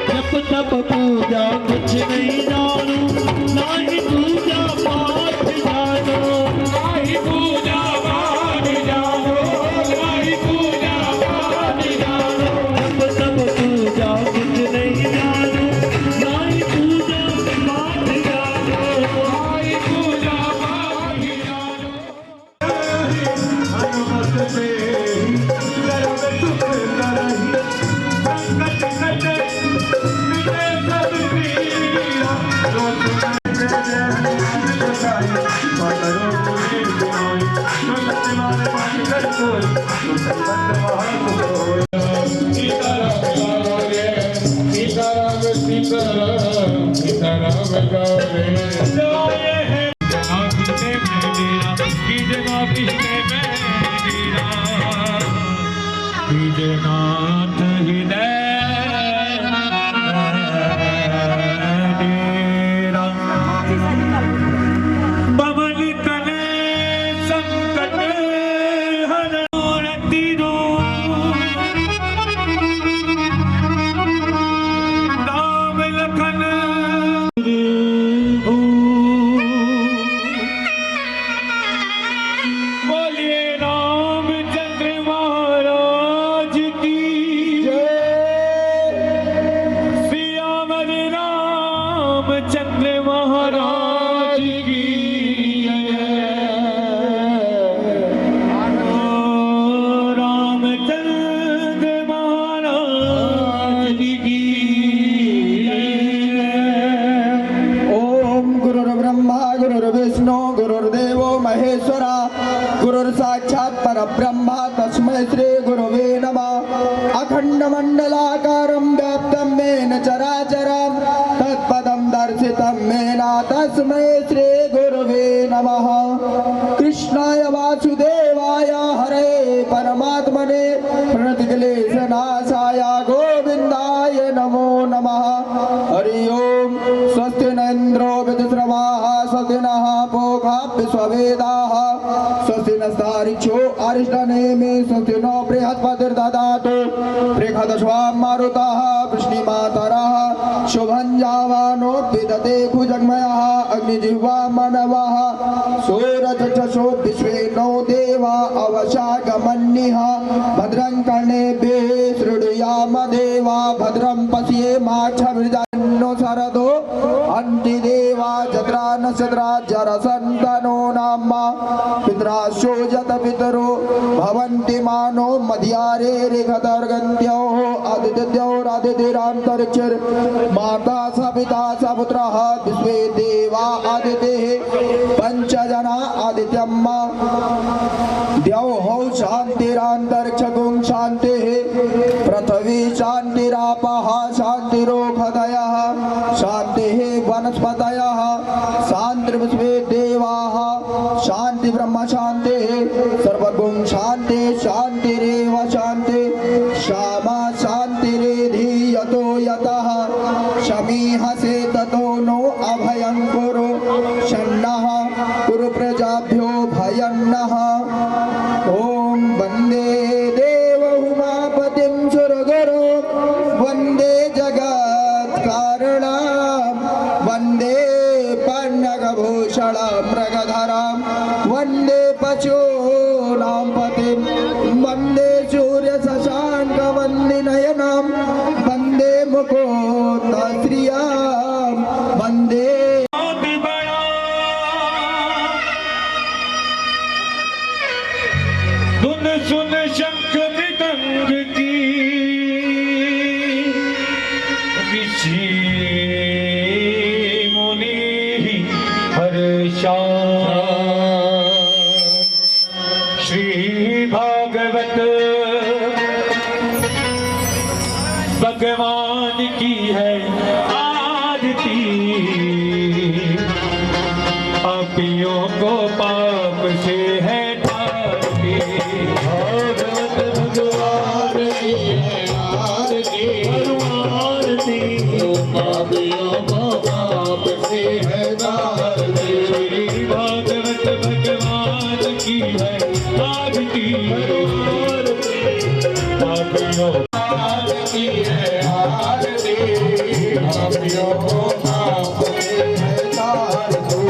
जप तप पूजा कुछ नहीं जानू, ना ही पूजा पाठ जानो, ना ही पूजा पाठ जानो, ना ही पूजा पाठ जानो। जप तप पूजा कुछ नहीं जानू, ना ही पूजा पाठ जानो, ना ही पूजा पाठ जानो। हनुमत से कर्म सुख करहि, संकट कटे मिटे सब पीरा। नाथ हृदय पवन तने संकट हरती दो, नाम लखन बोलिए रामचंद्र महाराज की जय। श्रीराम रामचंद्र महाराज की रामचंद्र महाराज की। ओम गुरुर्ब्रह्मा गुरुर्विष्णु गुरुर्देवो महेश्वरा, गुरुर्साक्षात् परब्रह्मा तस्मै श्री गुरुवे नमः। अखंड मंडलाकारं व्याप्तं येन चराचरं तत्पदं दर्शितं येन तस्मै श्री गुरुवे नमः। कृष्णाय वासुदेवाय हरे परमात्मने प्रणतक्लेशनाशाय गोविन्दाय नमो नमः। हरि ओम। स्वस्ति न इन्द्रो विदुश्रवाः, स्वस्ति नः पूषा विश्ववेदाः, स्वस्ति नस्तारिक्षो अरिष्टनेमि, स्वस्ति नो बृहस्पतिर्दधातु। बृहदश्वा मारुतः वृष्णिमातरः, शुभं जावानो विदते भुजग्मयः, अग्निजिह्वा मनवः, सूरजचक्षो विश्वे नो देवा अवशागमन्निः। भद्रं कर्णेभिः शृणुयाम देवा, भद्रं पश्येमाक्षभिर्जन्नो शरदो अन्तिदेवा, जत्रा नक्षत्रा जरसन्तनो नाम पितराशो जत पितरो भवन्ति मानो मध्यारे रेखतर्गन्त्योः। आदित्यौरादितिरान्तरिक्षिर माता स पिता स पुत्रः, विश्वे देवा आदितेः पञ्चजना आदित्यं द्यौः शान्तिरान्तरिक्षगुं शान्तिः, पृथ्वी शान्तिरापः शान्तिरोषधयः, शान्तिः वनस्पतयः, शान्तिर्विश्वे देवाः, शान्ति ब्रह्म शान्तिः, सर्वगुं शान्ति शान्तिरेव शान्ति, श्यामा शान्तिरेधि यतो यतः, शमीहसे ततो नो अभयं कुरु, शन्नः कुरु प्रजाभ्यो भयं नः। ॐ वन्दे देवउमापतिं सुरगुरु, वन्दे जगत्कारणं, वन्दे पन्नगभूषणं मृगधरं, वन्दे पशूनां पतिं, वन्दे सूर्यशशाङ्कवन्दिनयनं, वन्दे मुकुन्दश्रियं, वन्दे धुन सुन शंख मृदंग की, ऋषि मुनि हर्षा। श्री भागवत भगवान की है आरती, पापियों को पाप से है ढारती। भागवत भगवान की है आरती, आरती पापियों को पाप से है ढारती। श्री भागवत भगवान की है आरती पापियों आरती है आरती पापियों को माफ दे है तार दो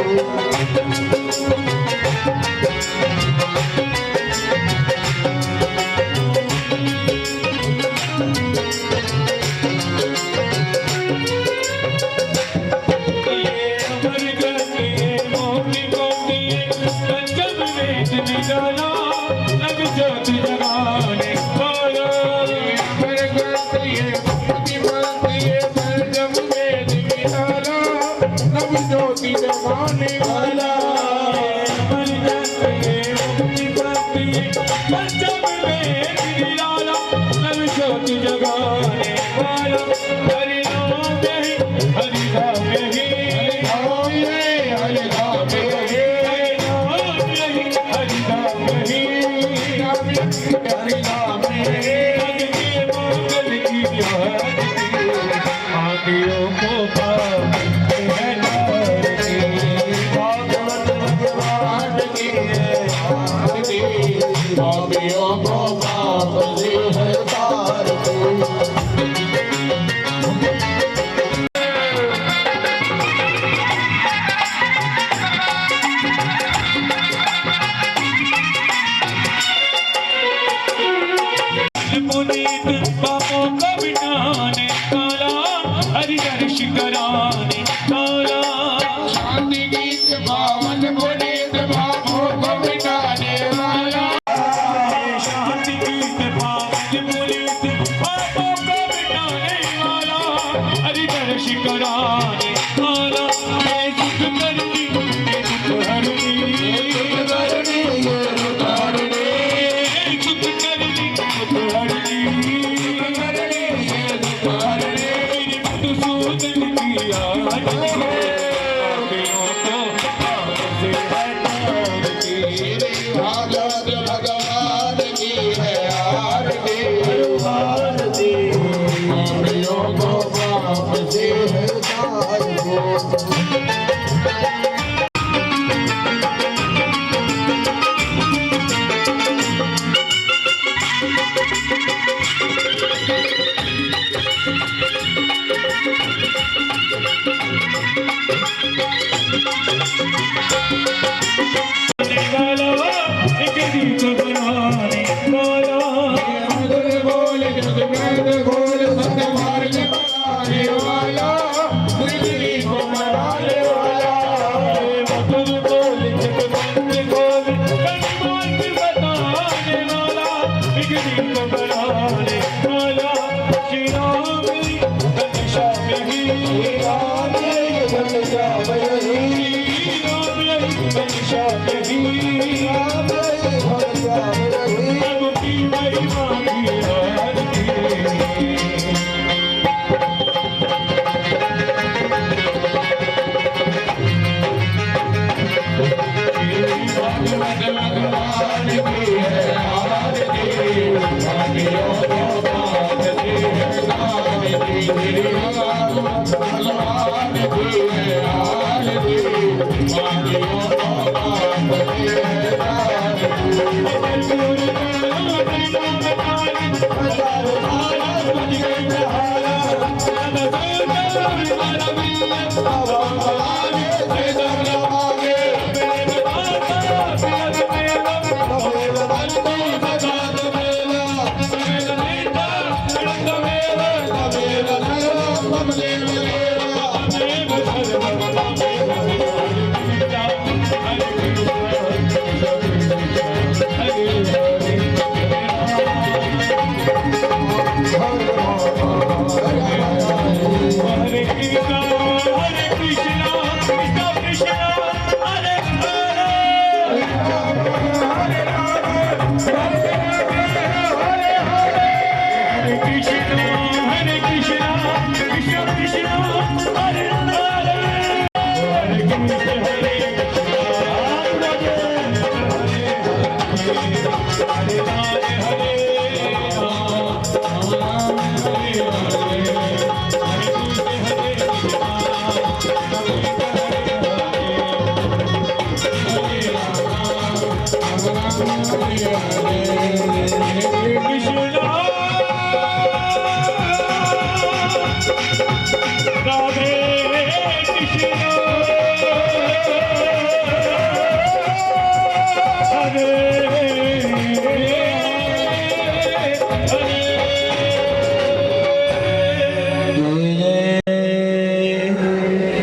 Hare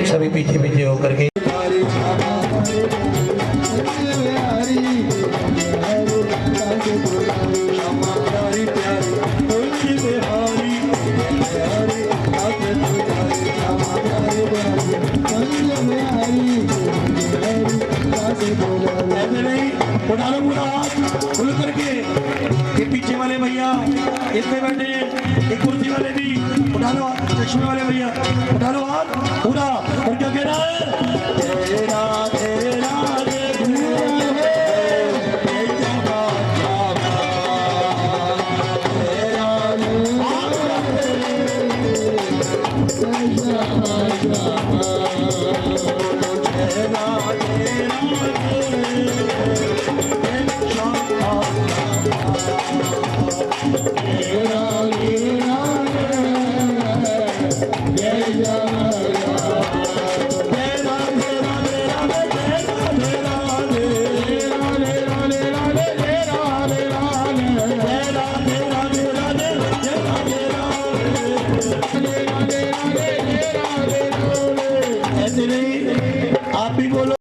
सभी पीछे पीछे होकर के उठा लो पूरा हाथ खुल करके। ये पीछे वाले भैया इसमें बैठे हैं, एक कुर्सी वाले भी उठा लो हाथ, चश्मे वाले भैया उठा लो हाथ पूरा। और क्या कह रहा है? तेरा तेरा ऐसे नहीं, आप भी बोलो।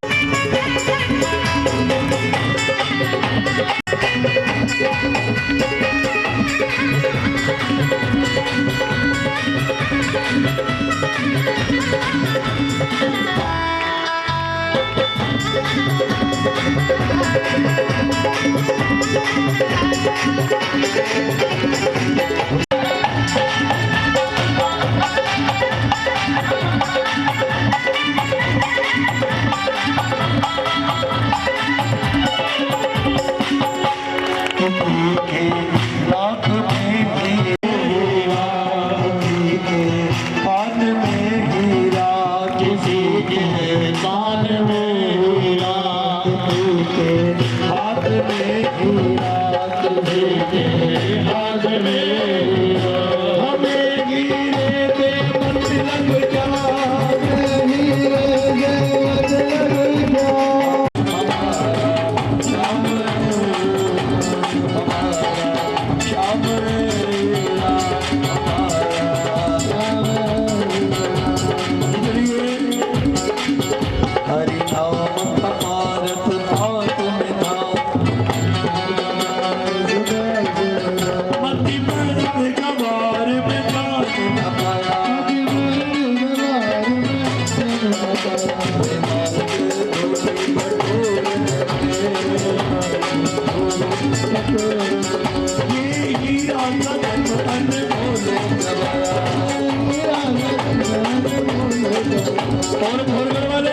और भोरगढ़ वाले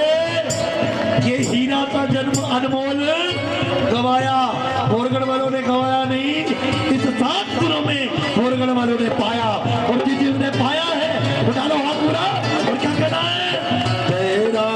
ये हीरा का जन्म अनमोल गवाया, भोरगढ़ वालों ने गवाया नहीं, इस 7 दिनों में भोरगढ़ वालों ने पाया। और जिस जिसने पाया है उठा लो हाथ पूरा। और क्या कहना है? तेरा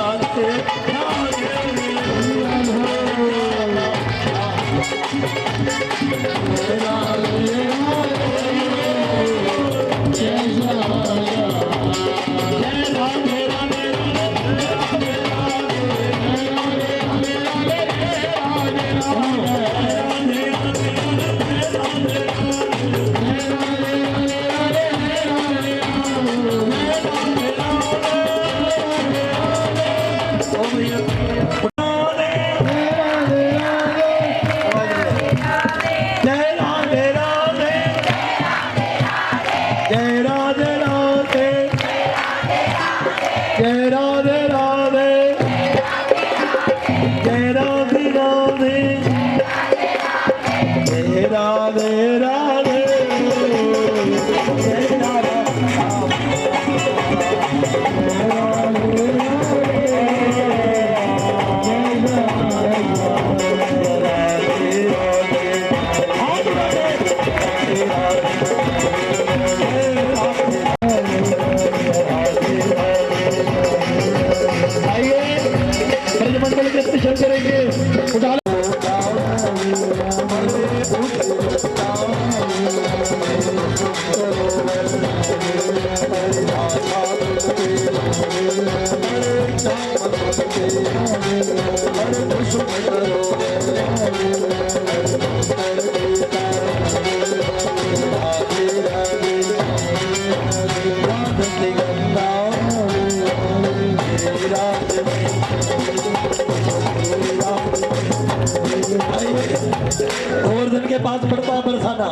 गोवर्धन के पास पड़ता बरसाना।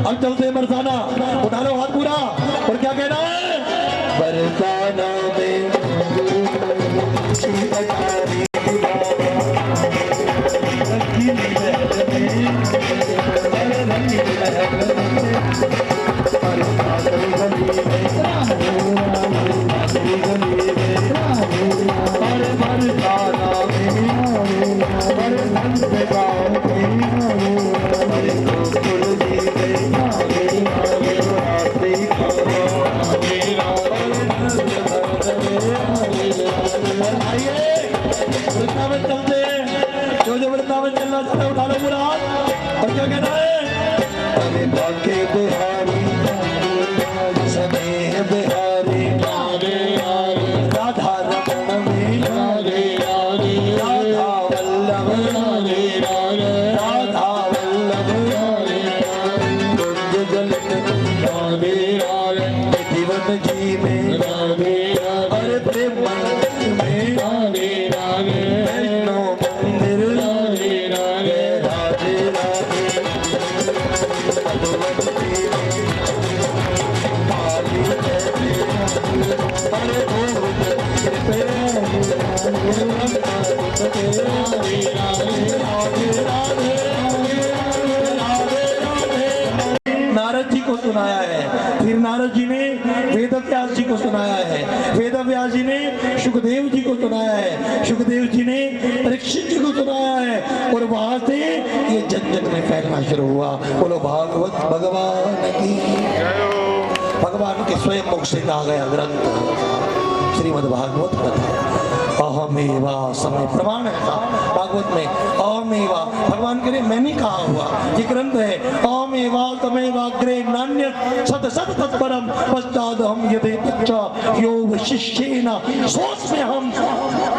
अब चलते बरसाना, उठा लो हाथ पूरा और क्या कहना है? बरसाना में नारद जी को सुनाया है, फिर नारद जी ने वेद व्यास जी को सुनाया है, वेद व्यास जी ने सुखदेव जी को सुनाया है, सुखदेव जी ने परीक्षित जी को सुनाया है, और वहां से ये जन जन में फैलना शुरू हुआ। बोलो भागवत भगवान की। भगवान के स्वयं मुख से कहा गया ग्रंथ श्रीमद् भागवत कथा। अहमेवा समय प्रमाण है भागवत में, अहमेवा भगवान के लिए मैंने कहा हुआ ये ग्रंथ है। अहमेवा तमेवाग्रे नान्यत् सत सत तत्परम पश्चाद हम यदि तच्चा योग शिष्येन सोच में हम।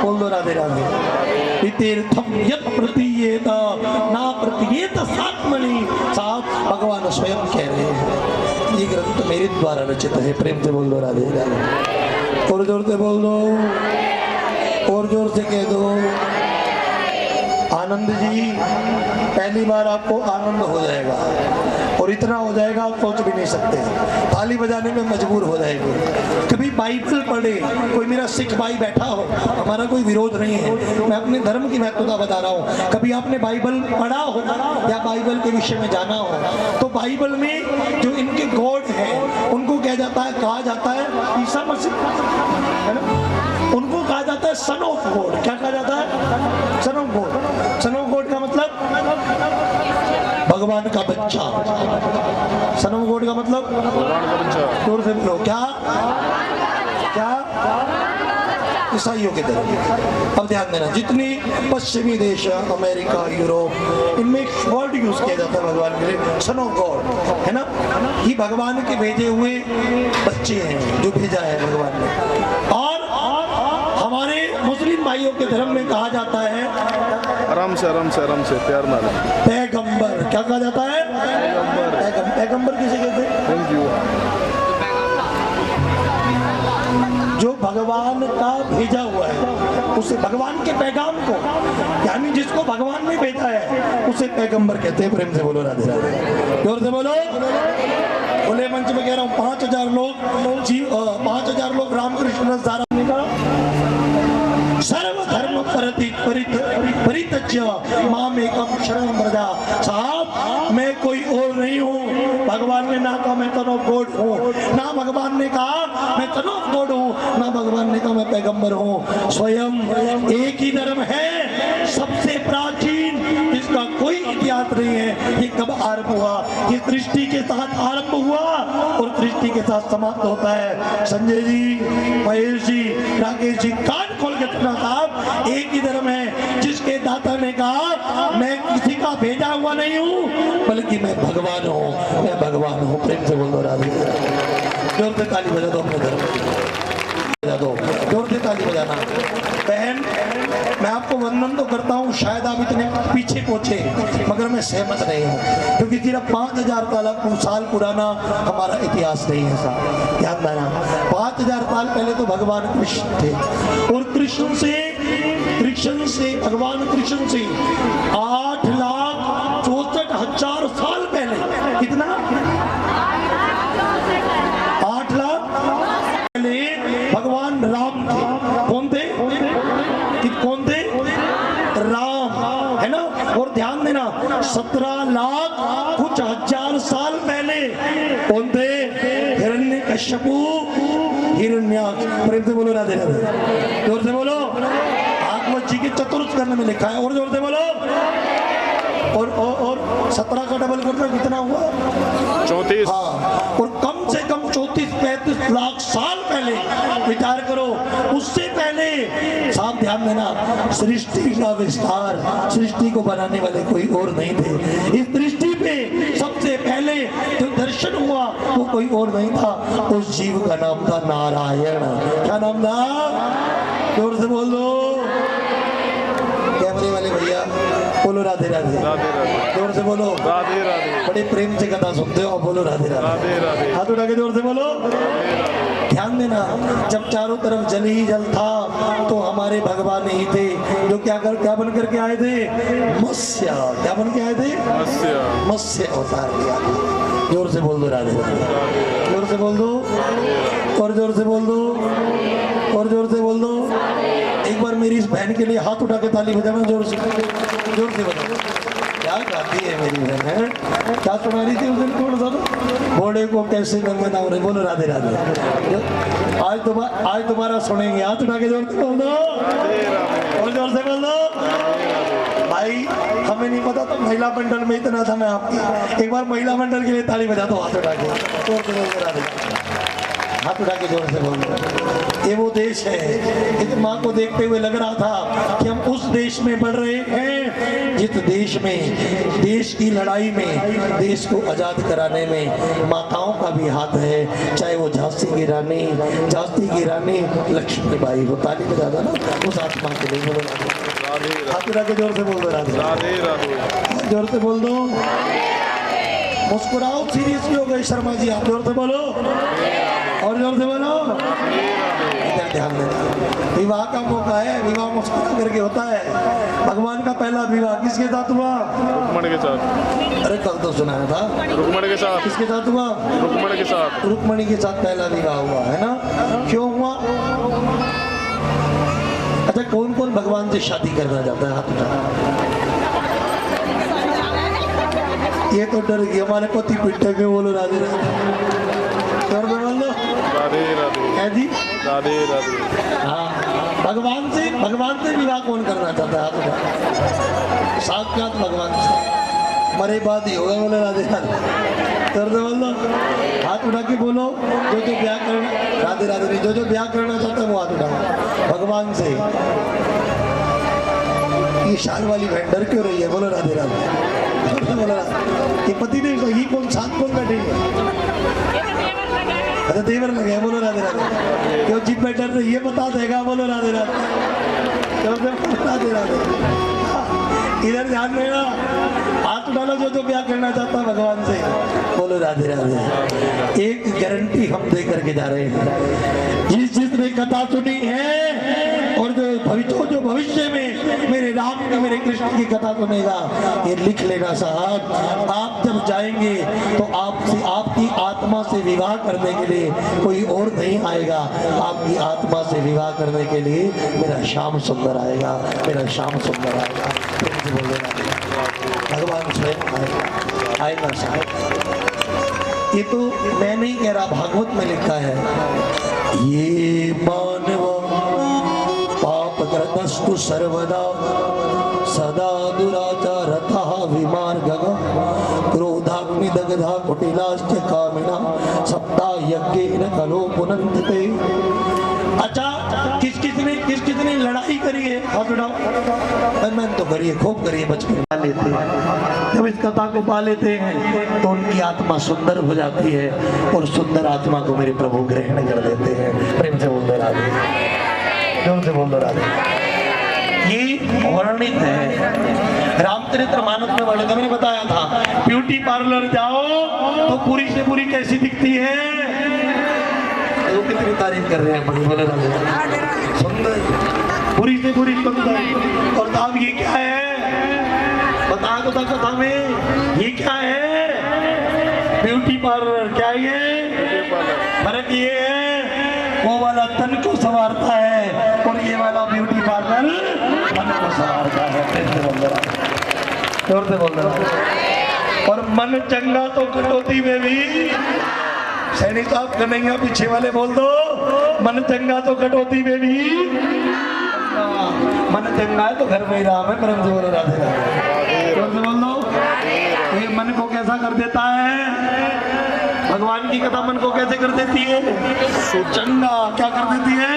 बोल दो राधे राधे। तीर्थम यत् प्रतीयेत ना प्रतीयेत सात्मनि। साथ भगवान स्वयं कह रहे हैं ये ग्रंथ मेरे द्वारा रचित है। प्रेम से बोल दो राधे राधे। और जोर से बोल दो, और जोर से कह दो। आनंद जी, पहली बार आपको आनंद हो जाएगा, और इतना हो जाएगा आप सोच भी नहीं सकते, ताली बजाने में मजबूर हो जाएंगे। कभी बाइबल पढ़े, कोई मेरा सिख भाई बैठा हो, हमारा कोई विरोध नहीं है, मैं अपने धर्म की महत्वता बता रहा हूँ। कभी आपने बाइबल पढ़ा हो या बाइबल के विषय में जाना हो, तो बाइबल में जो इनके गॉड है उनको कहा जाता है ईसा मसीह, है ना? उनको कहा जाता है सन ऑफ गॉड। क्या कहा जाता है? Son of God. Son of God का मतलब भगवान का बच्चा। सन ऑफ गॉड का मतलब जोर से बोलो। क्या क्या? ईसाइयों की तरह। अब ध्यान देना, जितनी पश्चिमी देश, अमेरिका, यूरोप, इनमें एक वर्ड यूज किया जाता है भगवान के लिए, सन ऑफ गॉड, है ना? ये भगवान के भेजे हुए बच्चे हैं जो भेजा है भगवान ने। और हमारे मुस्लिम भाइयों के धर्म में कहा जाता है, आराम से प्यार ना पैगंबर। क्या कहा जाता है? पैगंबर किसे कहते हैं? Thank you. जो भगवान का भेजा हुआ है उसे, भगवान के पैगाम को, यानी जिसको भगवान ने भेजा है उसे पैगंबर कहते हैं। प्रेम से बोलो राधे राधे। जोर से बोलो। खुले मंच में कह रहा हूँ, 5000 लोग 5000 लोग रामकृष्ण रस धारा सर्वधर्म परित्यज्य मामेकं शरणं व्रज। साहब, मैं कोई और नहीं हूँ। भगवान ने ना कहा मैं सन ऑफ गॉड हूँ, ना भगवान ने कहा मैं सन ऑफ गॉड हूँ, ना भगवान ने कहा मैं पैगंबर हूँ। स्वयं एक ही धर्म है, सबसे प्राचीन, जिसका कोई इतिहास नहीं नहीं है ये कब आरंभ हुआ। ये सृष्टि के साथ आरंभ हुआ और सृष्टि के साथ समाप्त होता है। संजय जी, महेश जी, राकेश जी, कान खोल के सुना साहब, एक ही धर्म है जिसके दाता ने कहा मैं किसी का भेजा हुआ नहीं हूँ बल्कि मैं भगवान हूँ, मैं भगवान हूँ। प्रेम से बोल दो राधे। जोर से ताली बजा दो, अपने धर्म बजा दो, जोर से ताली बजाना। बहन, मैं आपको वंदन तो करता हूँ, शायद आप इतने पीछे पहुंचे, मगर मैं सहमत नहीं हूँ, क्योंकि सिर्फ 5000 साल पुराना हमारा इतिहास नहीं है साहब। ध्यान देना, 5000 साल पहले तो भगवान कृष्ण थे और कृष्ण से भगवान कृष्ण से 8,64,000 साल पहले, कितना 8 लाख पहले भगवान राम थे। कौन थे? कौन थे? राम, है ना। और ध्यान देना, 17 लाख कुछ हजार साल पहले कौन थे? हिरण्यकश्यपु, हिरण्याक्ष। प्रेम से बोलो राधे राधे, जोर से बोलो। आत्मा जी के चतुर्थ करने में लिखा है, और जोर से बोलो। और 17 का डबल करना कितना हुआ? 34। हाँ, और कम से कम 34-35 लाख साल पहले विचार करो, उससे पहले साफ ध्यान देना, सृष्टि का विस्तार, सृष्टि को बनाने वाले कोई और नहीं थे। इस सृष्टि पे सबसे पहले जो दर्शन हुआ वो कोई और नहीं था, उस जीव का नाम था नारायण। क्या नाम था? जोर से बोल दो। कैमरे वाले भैया बोलो राधे राधे, राधे राधे, जोर से बोलो राधे राधे, बड़े प्रेम से कथा सुनते हो, बोलो राधे राधे, राधे राधे, हाथ उठा के जोर से बोलो। ध्यान देना, जब चारों तरफ जल ही जल था तो हमारे भगवान ही थे जो क्या बन करके आए थे? मत्स्य। क्या बन के आए थे? मत्स्य अवतार लिया। जोर से बोल दो राधे राधे, जोर से बोल दो, और जोर से बोल दो, और जोर से बोल दो। एक बार मेरी इस बहन के लिए हाथ उठा के ताली बजाना, जोर से बजाओ। क्या गाती है मेरी बहन, है क्या सुना रही थी उस दिन? थोड़ा सा घोड़े को कैसे गंगा हो रहे, बोलो राधे राधे। आज दोबारा सुनेंगे, हाथ उठा के जोर से बोल दो, और जोर से बोल दो। भाई हमें नहीं पता था महिला मंडल में इतना था मैं आपकी। एक बार महिला मंडल के लिए ताली बजा दो, हाथ उठा के जोर से बोल दो राधे, हाथ उठा के जोर से बोल दो। ये वो देश है, इस माँ को देखते हुए लग रहा था कि हम उस देश में बढ़ रहे हैं जिस देश में देश की लड़ाई में, देश को आजाद कराने में माताओं का भी हाथ है, चाहे वो झांसी की रानी लक्ष्मीबाई हो। ताली बजा दो ना उस आत्मा के लिए, बोलो हाथ उठा के जोर से बोल दो राधे राधे, जोर से बोल दो। मुस्कुराओ, सीरियस हो गए शर्मा जी, आप जोर से बोलो, और जोर से बोलो। इधर ध्यान देना, विवाह का मौका है, विवाह मुस्कुरा करके होता है। भगवान का पहला विवाह किसके साथ हुआ? रुक्मणी के साथ। अरे कल तो सुनाया था, रुक्मणी के साथ। किसके साथ हुआ? रुक्मणी के साथ। रुक्मणी के साथ पहला विवाह हुआ है ना। क्यों हुआ? अच्छा, कौन कौन भगवान से शादी करना चाहता है? हाथ उठा। ये तो डर गई, हमारे पति पिट्टे के, बोलो राधे राधे, बोल लो राधे राधे, है जी राधे राधे। हाँ, भगवान से विवाह कौन करना चाहता है? हाथ उठा। साक्षात भगवान से, मरे बाद ही होगा, बोलो राधे राधे, बोल लो, हाथ उठा के बोलो। जो ब्याह करना, राधे राधे, जो ब्याह करना चाहता है वो हाथ उठा। भगवान से। ये शाल वाली बहन डर क्यों रही है? बोलो राधे राधे, बोलो राधे। ये पति देव ये कौन साथ कौन बैठे? अच्छा, देवर लगे, बोलो राधे राधे। क्यों जिद में डर रही है बता देगा, बोलो राधे राधे, राधे राधे। इधर ध्यान देना, हाथ उठा लो जो ब्याह करना चाहता है भगवान से, बोलो राधे राधे। एक गारंटी हम दे करके जा रहे हैं, जिसने कथा सुनी है और जो भविष्य में मेरे राम की, मेरे कृष्ण की कथा सुनेगा, ये लिख लेना साहब, आप जब जाएंगे तो आपकी आत्मा से विवाह करने के लिए कोई और नहीं आएगा। आपकी आत्मा से विवाह करने के लिए मेरा श्याम सुंदर आएगा, मेरा श्याम सुंदर आएगा। भगवान स्वयं आएगा साहब। ये तो मैं नहीं कह रहा, भागवत में लिखा है, ये मानव पाप कृतस्तु सर्वदा सदा दुराचारतः विमार गग क्रोधाग्नि दगधा कुटिलाश्च कामिना सप्ता यज्ञेन खलो पुनन्दिते। अच्छा, किस किसने लड़ाई करी है? हाथ उठाओ। मैंने तो करी है, खूब करी है, बचपन में लेते हैं। जब इस कथा को पा लेते हैं तो उनकी आत्मा सुंदर हो जाती है और सुंदर आत्मा को मेरे प्रभु ग्रहण कर लेते हैं। प्रेम से बोल दो राधे, जोर से बोल दो राधे। ये वर्णित है रामचरित्र मानस में वर्णित। मैंने बताया था ब्यूटी पार्लर जाओ तो पूरी से पूरी कैसी दिखती है? वो कितनी तारीफ कर रहे हैं, बड़ी बोले सुंदर, पूरी से पूरी सुंदर। और दाम ये क्या है? बता दो कथा में, ये क्या है? Beauty parlour. क्या ये फर्क? ये है वो वाला तन को संवारता है और ये वाला ब्यूटी पार्लर मन को संवारता है। जोर से बोल रहा। और मन चंगा तो कटौती में भी। सैनी साहब कन्हैया पीछे वाले बोल दो, मन चंगा तो कटौती में भी। मन चंगा है तो घर में ही राम है। प्रेम से बोलो राधे राधे। जोर से बोल दो। ये मन को कैसा कर देता है? भगवान की कथा मन को कैसे कर देती है? चंगा। क्या कर देती है?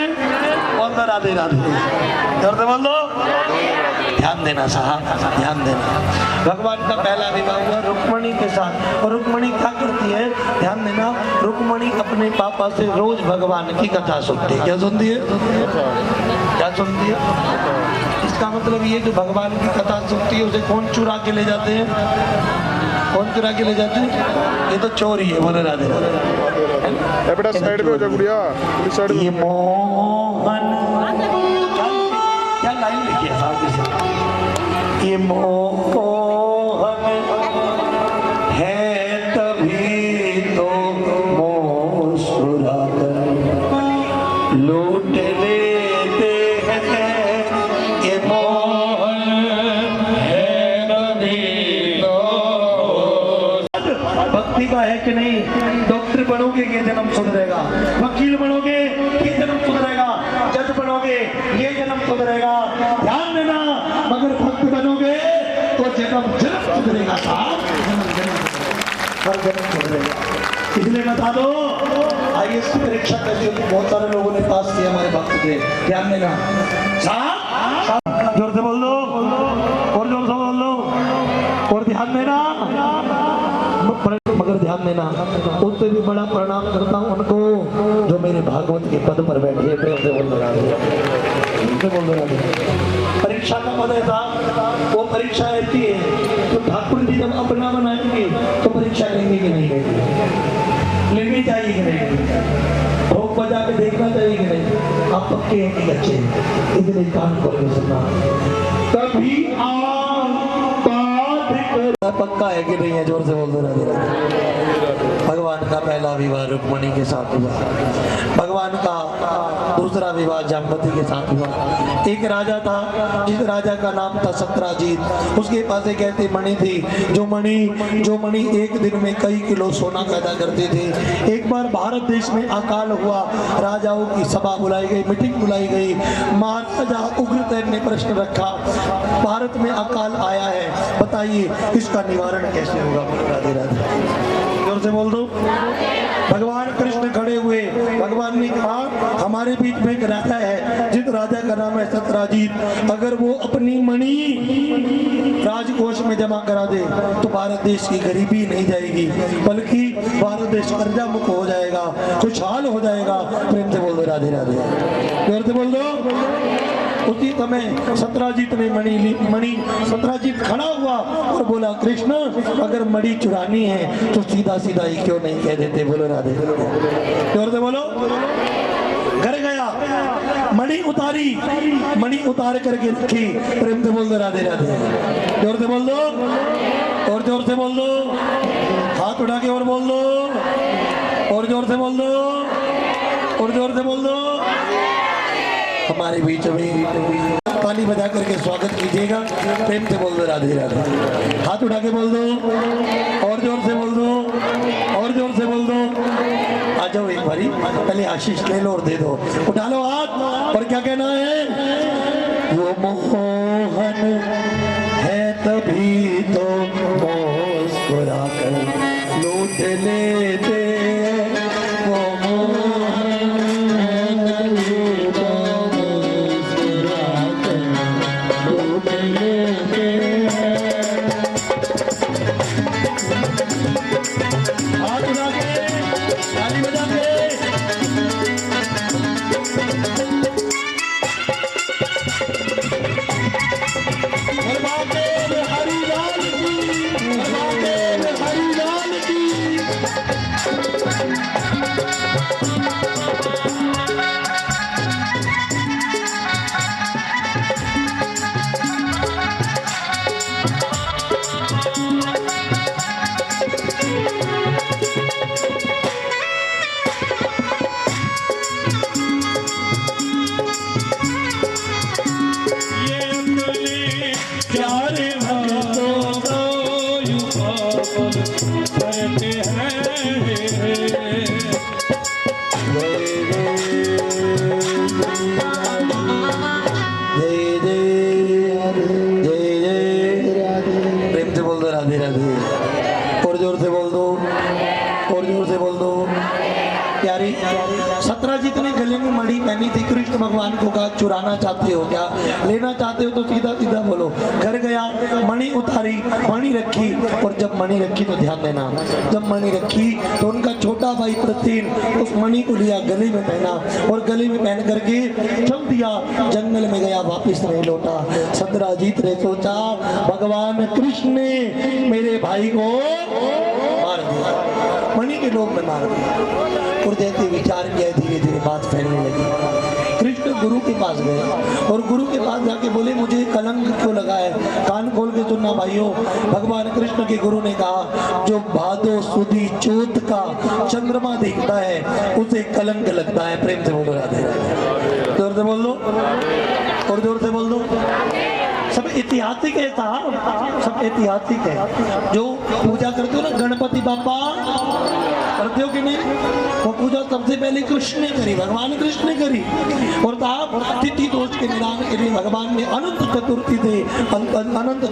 बोल दो राधे राधे। जोर से बोल दो। ध्यान देना साहब, ध्यान देना। भगवान का पहला विवाह हुआ रुक्मणी के साथ। और रुक्मणी क्या करती है? ध्यान देना। रुक्मणी अपने पापा से रोज भगवान की कथा सुनती है। क्या सुनती है? क्या सुनती है? इसका मतलब ये जो भगवान की कथा सुनती है उसे कौन चुरा के ले जाते हैं? कौन चुरा के ले जाते हैं? ये तो चोर ही है। बोले राधे राधे। बेटा साइड पे हो जा गुड़िया, पुलिस साइड ये मोहन क्या लाइन लिखी है साहब? ये मोहन है तभी तो मोह सुराकर लूट लेते हैं। ये मोहन है तभी तो। भक्ति का है कि नहीं? डॉक्टर बनोगे ये जन्म सुधरेगा, वकील बनोगे ये जन्म सुधरेगा, जज बनोगे ये जन्म सुधरेगा। ध्यान देना। मगर भक्त बनोगे तो जन्म सुधरेगा साहब, हर जन्म सुधरेगा। इसलिए बता दो आईएएस की परीक्षा कैसी होती? बहुत सारे लोगों ने पास किया हमारे भक्त थे। ध्यान देना साहब। जोर से बोल दो और जोर से बोल दो और ध्यान देना। मगर ध्यान देना, उससे भी बड़ा प्रणाम करता हूँ उनको जो मेरे भागवत के पद पर बैठे। प्रेम से बोल रहा है। परीक्षा का पद है साहब, वो परीक्षा ऐसी है तो ठाकुर जी जब अपना बनाएंगे तो परीक्षा लेंगे कि नहीं लेंगे? लेनी चाहिए कि नहीं? भोग बजा के देखना चाहिए कि नहीं? आप पक्के हैं कि अच्छे हैं? इसलिए कान खोल के सुनना। कभी पक्का है कि नहीं है? जोर से बोल दो राधे राधे। भगवान का पहला विवाह रुक्मणी के साथ हुआ। भगवान का दूसरा विवाह जाम्बती के साथ हुआ। एक राजा था, जिस राजा का नाम था सत्राजीत। उसके पास एक ऐसी मणि थी जो मणि एक दिन में कई किलो सोना पैदा करती थी। एक बार भारत देश में अकाल हुआ, राजाओं की सभा बुलाई गई, मीटिंग बुलाई गई। महाराजा उग्रसेन ने प्रश्न रखा, भारत में अकाल आया है, बताइए इसका निवारण कैसे होगा? राधे राधे। जोर से बोल दो। भगवान कृष्ण खड़े हुए, भगवान ने कहा हमारे बीच में एक राजा है, जिस राजा का नाम है सत्राजीत। अगर वो अपनी मणि राजकोष में जमा करा दे तो भारत देश की गरीबी नहीं जाएगी, बल्कि भारत देश कर्जा मुक्त हो जाएगा, खुशहाल हो जाएगा। प्रेम से बोल दो राधे राधे। जोर से बोल दो। उसी समय सत्राजीत ने मणि सत्राजीत खड़ा हुआ और बोला कृष्ण अगर मणि चुरानी है तो सीधा सीधा ही क्यों नहीं कह देते? बोलो राधे। जोर से बोलो। घर गया, मणि उतार करके रखी। प्रेम से बोल दो राधे राधे। जोर से बोल दो और जोर से बोल दो। हाथ उठा के और बोल दो और जोर से बोल दो और जोर से बोल दो। हमारे बीच में ताली बजा करके स्वागत कीजिएगा। प्रेम से बोल दो राधे राधे। हाथ उठा के बोल दो और जोर से बोल दो और जोर से बोल दो। आ जाओ एक बारी, पहले आशीष ले लो और दे दो। उठा लो हाथ और क्या कहना है? वो मोहन है तभी तो मुस्कुरा कर लूट लेते वो मोहन, तभी तो मुस्कुरा कर लूट लेते। हाथ उठा के ताली बजा के हरिलाल की प्यारे भक्तों को यूं पागल करते हैं। प्रेम से बोल दो राधे राधे, और जोर से बोल दो, और जोर से बोल दो। प्यारी सत्यजीत ने गले में मणि पहनी थी, कृष्ण भगवान को कहा चुराना चाहते हो क्या, लेना चाहते हो तो सीधा सीधा बोलो। घर गया, मणि उतारी, मणि रखी, और जब मणि रखी तो ध्यान देना, जब मणि रखी तो उनका छोटा भाई प्रतीन उस मणि को लिया, गले में पहना, और गले में पहन करके चल दिया, जंगल में गया, वापिस नहीं लौटा। सत्यजीत ने सोचा भगवान कृष्ण ने मेरे भाई को मार दिया, मणि के लोभ में मार दिया। और जैसे विचार किया, धीरे धीरे बात फैलने लगी। कृष्ण गुरु के पास गए, और गुरु के पास जाके बोले मुझे कलंक क्यों लगा है। कान खोल के सुनना भाइयों, भगवान कृष्ण के गुरु ने कहा जो भादो सुदी चौथ का चंद्रमा देखता है उसे कलंक लगता है। प्रेम से बोलो राधे राधे, जोर से बोल दो, और जोर से बोल दो। सब ऐतिहासिक है साहब, सब ऐतिहासिक है। जो पूजा करते हो ना गणपति बापा, करते हो कि नहीं, वो पूजा सबसे पहले कृष्ण ने करी, भगवान कृष्ण ने करी। और साहब तिथि दोष के निदान के लिए भगवान ने अनंत चतुर्थी से अनंत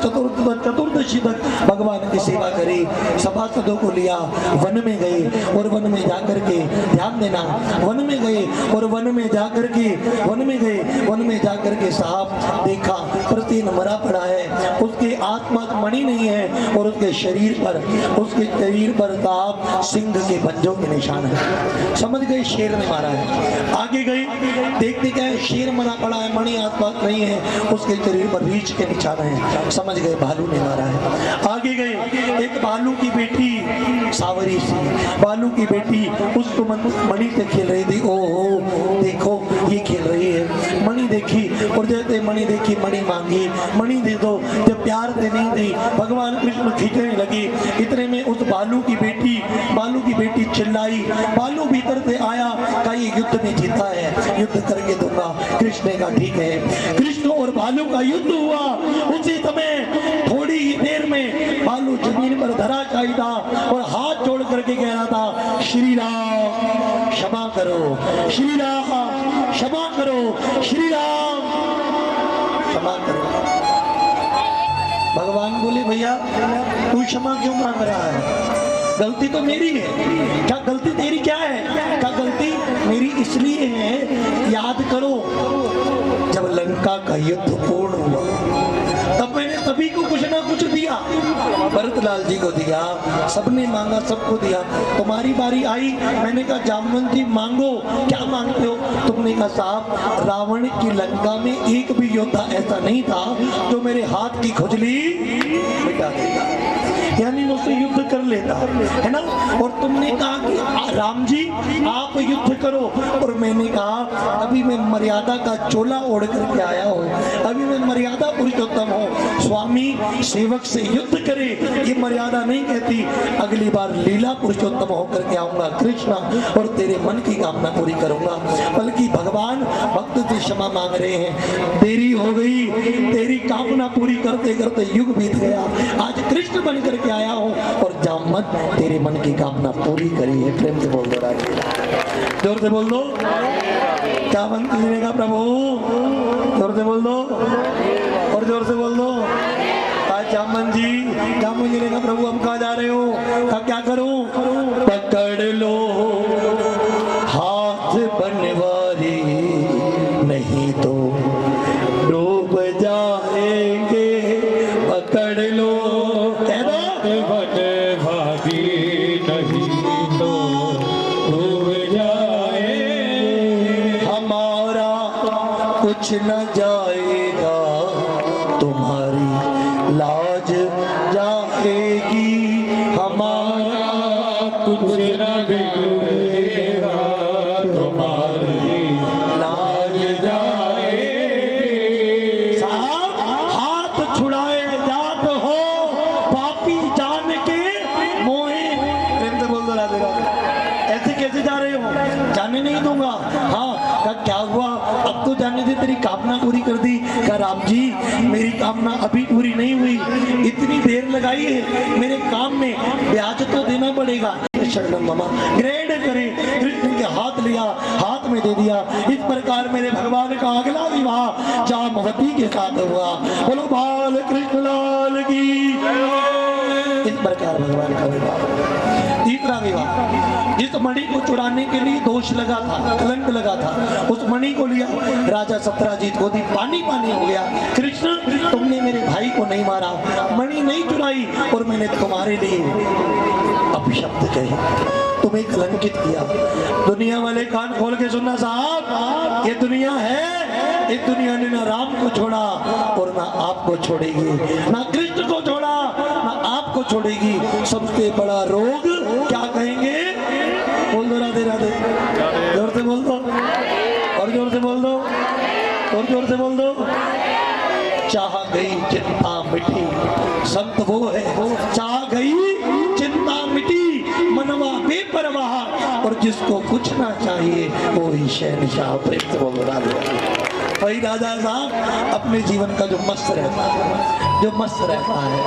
चतुर्दशी तक भगवान की सेवा करी। सभासदों को लिया, वन में गए, और वन में जाकर के ध्यान देना, वन में गए, और वन में जाकर के वन में गए, वन में जाकर के साहब देखा प्रतीन मरा पड़ा है, उसके आत्मा मणि नहीं है, और उसके शरीर पर साहब सिंह के पंजों के निशान है। समझ गए शेर ने मारा है। आगे गए, देखते क्या है, शेर मरा पड़ा है, मणि आसपास नहीं है, उसके शरीर पर रीछ के निशान है। समझ गए भालू ने मारा है। आगे गए, एक भालू की बेटी सावरी सी, भालू की बेटी उस मणि से खेल रही थी। ओहो देखो ये खेल रही है, मणि देखी, और जैसे मणि देखी, मणि मांगी, मणि दे दो। जब प्यार से नहीं दी, भगवान कृष्ण खींचने लगी। इतने में उस भालू की बेटी चिल्लाई, भालू भीतर से आया, कहा ये युद्ध में जीता है, युद्ध करके दूंगा। कृष्ण ने कहा ठीक है। कृष्ण और भालू का युद्ध हुआ। उसी समय थोड़ी ही देर में भालू जमीन पर धराशायी था, और हाथ जोड़ करके कह रहा था श्री राम क्षमा करो, श्री राम क्षमा करो, श्री राम क्षमा करो। भगवान बोले भैया तू क्षमा क्यों मांग रहा है, गलती तो मेरी है। क्या गलती तेरी क्या है? क्या गलती मेरी इसलिए है, याद करो जब लंका का युद्ध पूर्ण हुआ तब मैंने सभी को कुछ ना कुछ दिया, भरतलाल जी को दिया, सबने मांगा, सबको दिया। तुम्हारी बारी आई, मैंने कहा जामवंत जी मांगो, क्या मांगते हो? तुमने कहा साहब रावण की लंका में एक भी योद्धा ऐसा नहीं था जो मेरे हाथ की खुजली मिटा देता, यानी मुझसे युद्ध कर लेता है ना। और तुमने कहा कि राम जी आप युद्ध करो, और मैंने कहा अभी मैं मर्यादा का चोला ओढ़ करके आया हूँ, अभी मैं मर्यादा पुरुषोत्तम हूँ। स्वामी सेवक से युद्ध करे ये मर्यादा नहीं कहती, अगली बार लीला पुरुषोत्तम होकर के आऊंगा कृष्णा, और तेरे मन की कामना पूरी करूंगा। बल्कि भगवान भक्त से क्षमा मांग रहे हैं, देरी हो गई, तेरी कामना पूरी करते करते युग बीत गया, आज कृष्ण बन करके आया हूँ, और जामवंत तेरे मन की कामना पूरी करी है। प्रेम से बोल दो, जोर से बोल दो, जामवंत मिलेगा प्रभु, जोर से बोल दो, और जोर से बोल दो। आज जामन जी ने कहा प्रभु हम कहाँ जा रहे हो? कहा क्या करूं? पकड़ लो हाथ बनवारी नहीं तो डूब जाएंगे। पकड़ लो कह दो भागी नहीं तो डूब जाए। हमारा कुछ न जाएगा तुम्हारी लाज जाएगी। हमारा कुछ न बिगड़ेगा तुम्हारी लाज जाएगी। साहब हाथ छुड़ाए जात हो पापी जान के मोहे। प्रेम से बोल दो राधे राधे। ऐसे कैसे जा रहे हो? जाने नहीं दूंगा। हाँ कहा क्या हुआ? अब तो जाने दे, तेरी कामना पूरी कर दी। कहा राम जी मेरी कामना अभी पूरी नहीं हुई, इतनी देर लगाई है, मेरे काम में ब्याज तो देना पड़ेगा। शरणम मामा ग्रेड करे कृष्ण के हाथ लिया, हाथ में दे दिया। इस प्रकार मेरे भगवान का अगला विवाह जामवती के साथ हुआ। बोलो बाल कृष्ण लाल की। इस प्रकार भगवान का विवाह। तीसरा विवाह, जिस मणि को चुराने के लिए दोष लगा था, कलंक लगा था, उस मणि को लिया राजा सत्राजीत को दी, पानी पानी हो गया। कृष्ण तुमने मेरे भाई को नहीं मारा, मणि नहीं चुराई और मैंने तुम्हारे लिए अपशब्द कहे, तुम्हें कलंकित किया। दुनिया वाले कान खोल के सुनना साहब, ये दुनिया है, इस दुनिया ने ना राम को छोड़ा और ना आपको छोड़ेगी, ना कृष्ण को छोड़ा ना आपको छोड़ेगी। सबसे बड़ा रोग क्या कहेंगे? बोल दो राधे राधे, जोर से बोल दो, और जोर से बोल दो, और जोर से बोल दो। चाह गई चिंता मिटी, संत वो है चाह गई चिंता मिटी, मनवा बेपरवाह, और जिसको कुछ ना चाहिए वो ही शहनशाह। प्रेम से बोल राधे। वही राजा साहब अपने जीवन का जो मस्त रहता है, जो मस्त रहता है,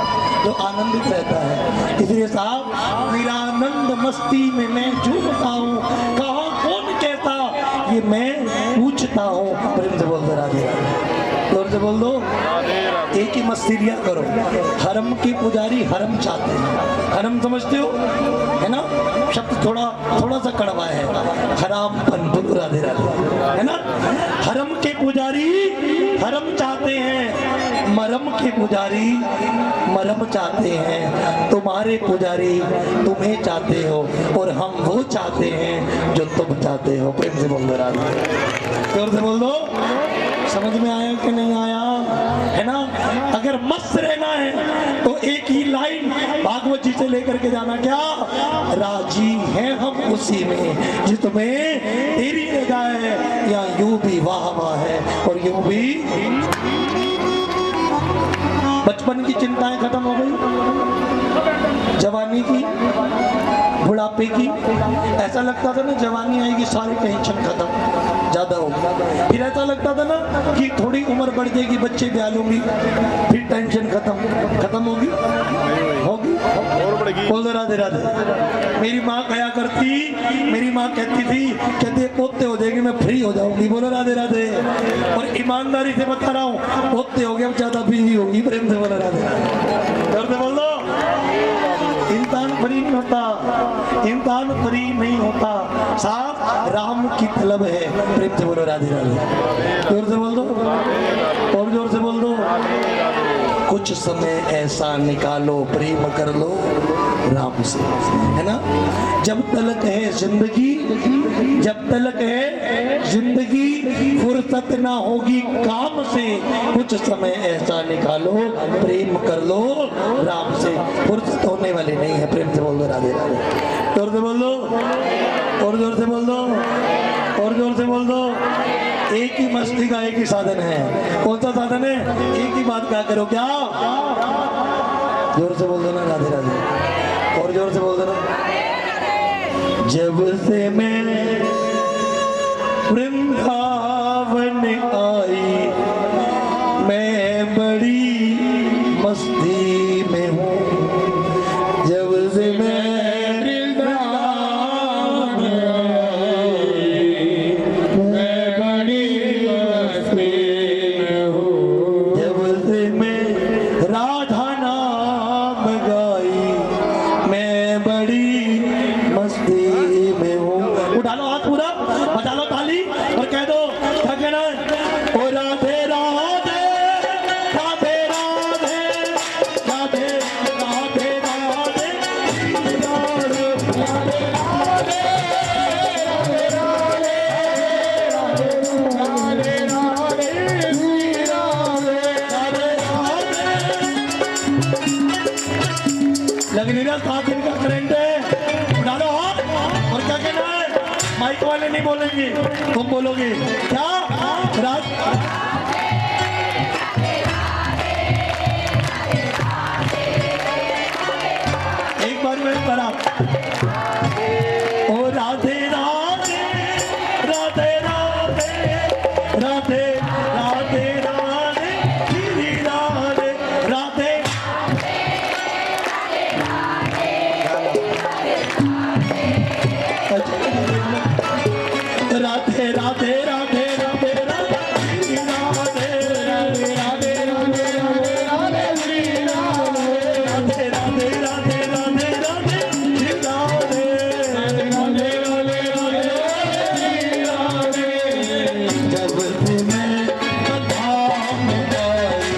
जो आनंदित रहता है। इसलिए साहब मेरा आनंद मस्ती में मैं झूमता हूँ, कहा कौन कहता ये मैं पूछता हूँ। प्रेम से बोल दो राधे राधे, जोर से बोल दो। एक ही मस्ती लिया करो। हरम के पुजारी हरम चाहते हैं, हरम समझते हो है ना? शब्द थोड़ा सा कड़वा है, हराम पन। राधे राधे है ना? हरम के पुजारी हरम चाहते हैं, मरम के पुजारी मरम चाहते हैं। तुम्हारे पुजारी तुम्हें चाहते हो और हम वो चाहते हैं जो तुम चाहते हो। प्रेम से बोल दो राधे, जोर से बोल दो। समझ में आया कि नहीं आया? है ना? अगर मस्त रहना है तो एक ही लाइन भागवत जी से लेकर के जाना, क्या? राजी हैं हम उसी में जिसमें तेरी रजा है, या यूं भी वाह वाह है और यूं भी। बचपन की चिंताएं खत्म हो गई, जवानी की, बुढ़ापे की। ऐसा लगता था ना जवानी आएगी सारे टेंशन खत्म, ज्यादा होगी। फिर ऐसा लगता था ना कि थोड़ी उम्र बढ़ जाएगी, बच्चे ब्याह लूंगी, फिर टेंशन खत्म होगी। बोल दो राधे राधे। मेरी माँ कहा करती, मेरी माँ कहती थी, कहती पोते हो जाएंगे मैं फ्री हो जाऊंगी। बोलो राधे राधे। और ईमानदारी से बता रहा हूँ, पोते हो गए ज्यादा बिजी होगी। प्रेम से बोलो राधे राधे, बोल दो। इंसान फ्री नहीं होता, इंसान फ्री नहीं होता साहब, राम की तलब है। प्रेम से बोलो राधे राधे, जोर से बोल दो, और जोर से बोल दो। कुछ समय ऐसा निकालो, प्रेम कर लो राम से, है ना? जब तलक है जिंदगी, जब तलक है जिंदगी, फुर्सत ना होगी काम से। कुछ समय ऐसा निकालो, प्रेम कर लो राम से। फुर्सत होने वाली नहीं है। प्रेम से बोल दो राधे राधे, जोर से बोल दो, और जोर से बोल दो, और जोर से बोल दो। एक ही मस्ती का एक ही साधन है। कौन सा साधन है? एक ही बात क्या करो, क्या? जोर से बोल दो ना राधे राधे, और जोर से बोल दो ना। जब से मैं वृंदावन आई, मैं बड़ी मस्ती में हूँ। जब से मैं राधा नाम लग नहीं रहा 7 दिन का करंट है, उठा लो हाथ। और क्या कहना है? माइक वाले नहीं बोलेंगे, तुम बोलोगे क्या? एक बार में पढ़ा, ओ राधे राधे राधे राधे राधे राधे राधे श्री राधे राधे। राधे राधे राधे राधे राधे श्री राधे राधे राधे राधे राधे श्री राधे राधे राधे राधे राधे श्री राधे राधे राधे राधे राधे। जब तुम्हें धाम गाई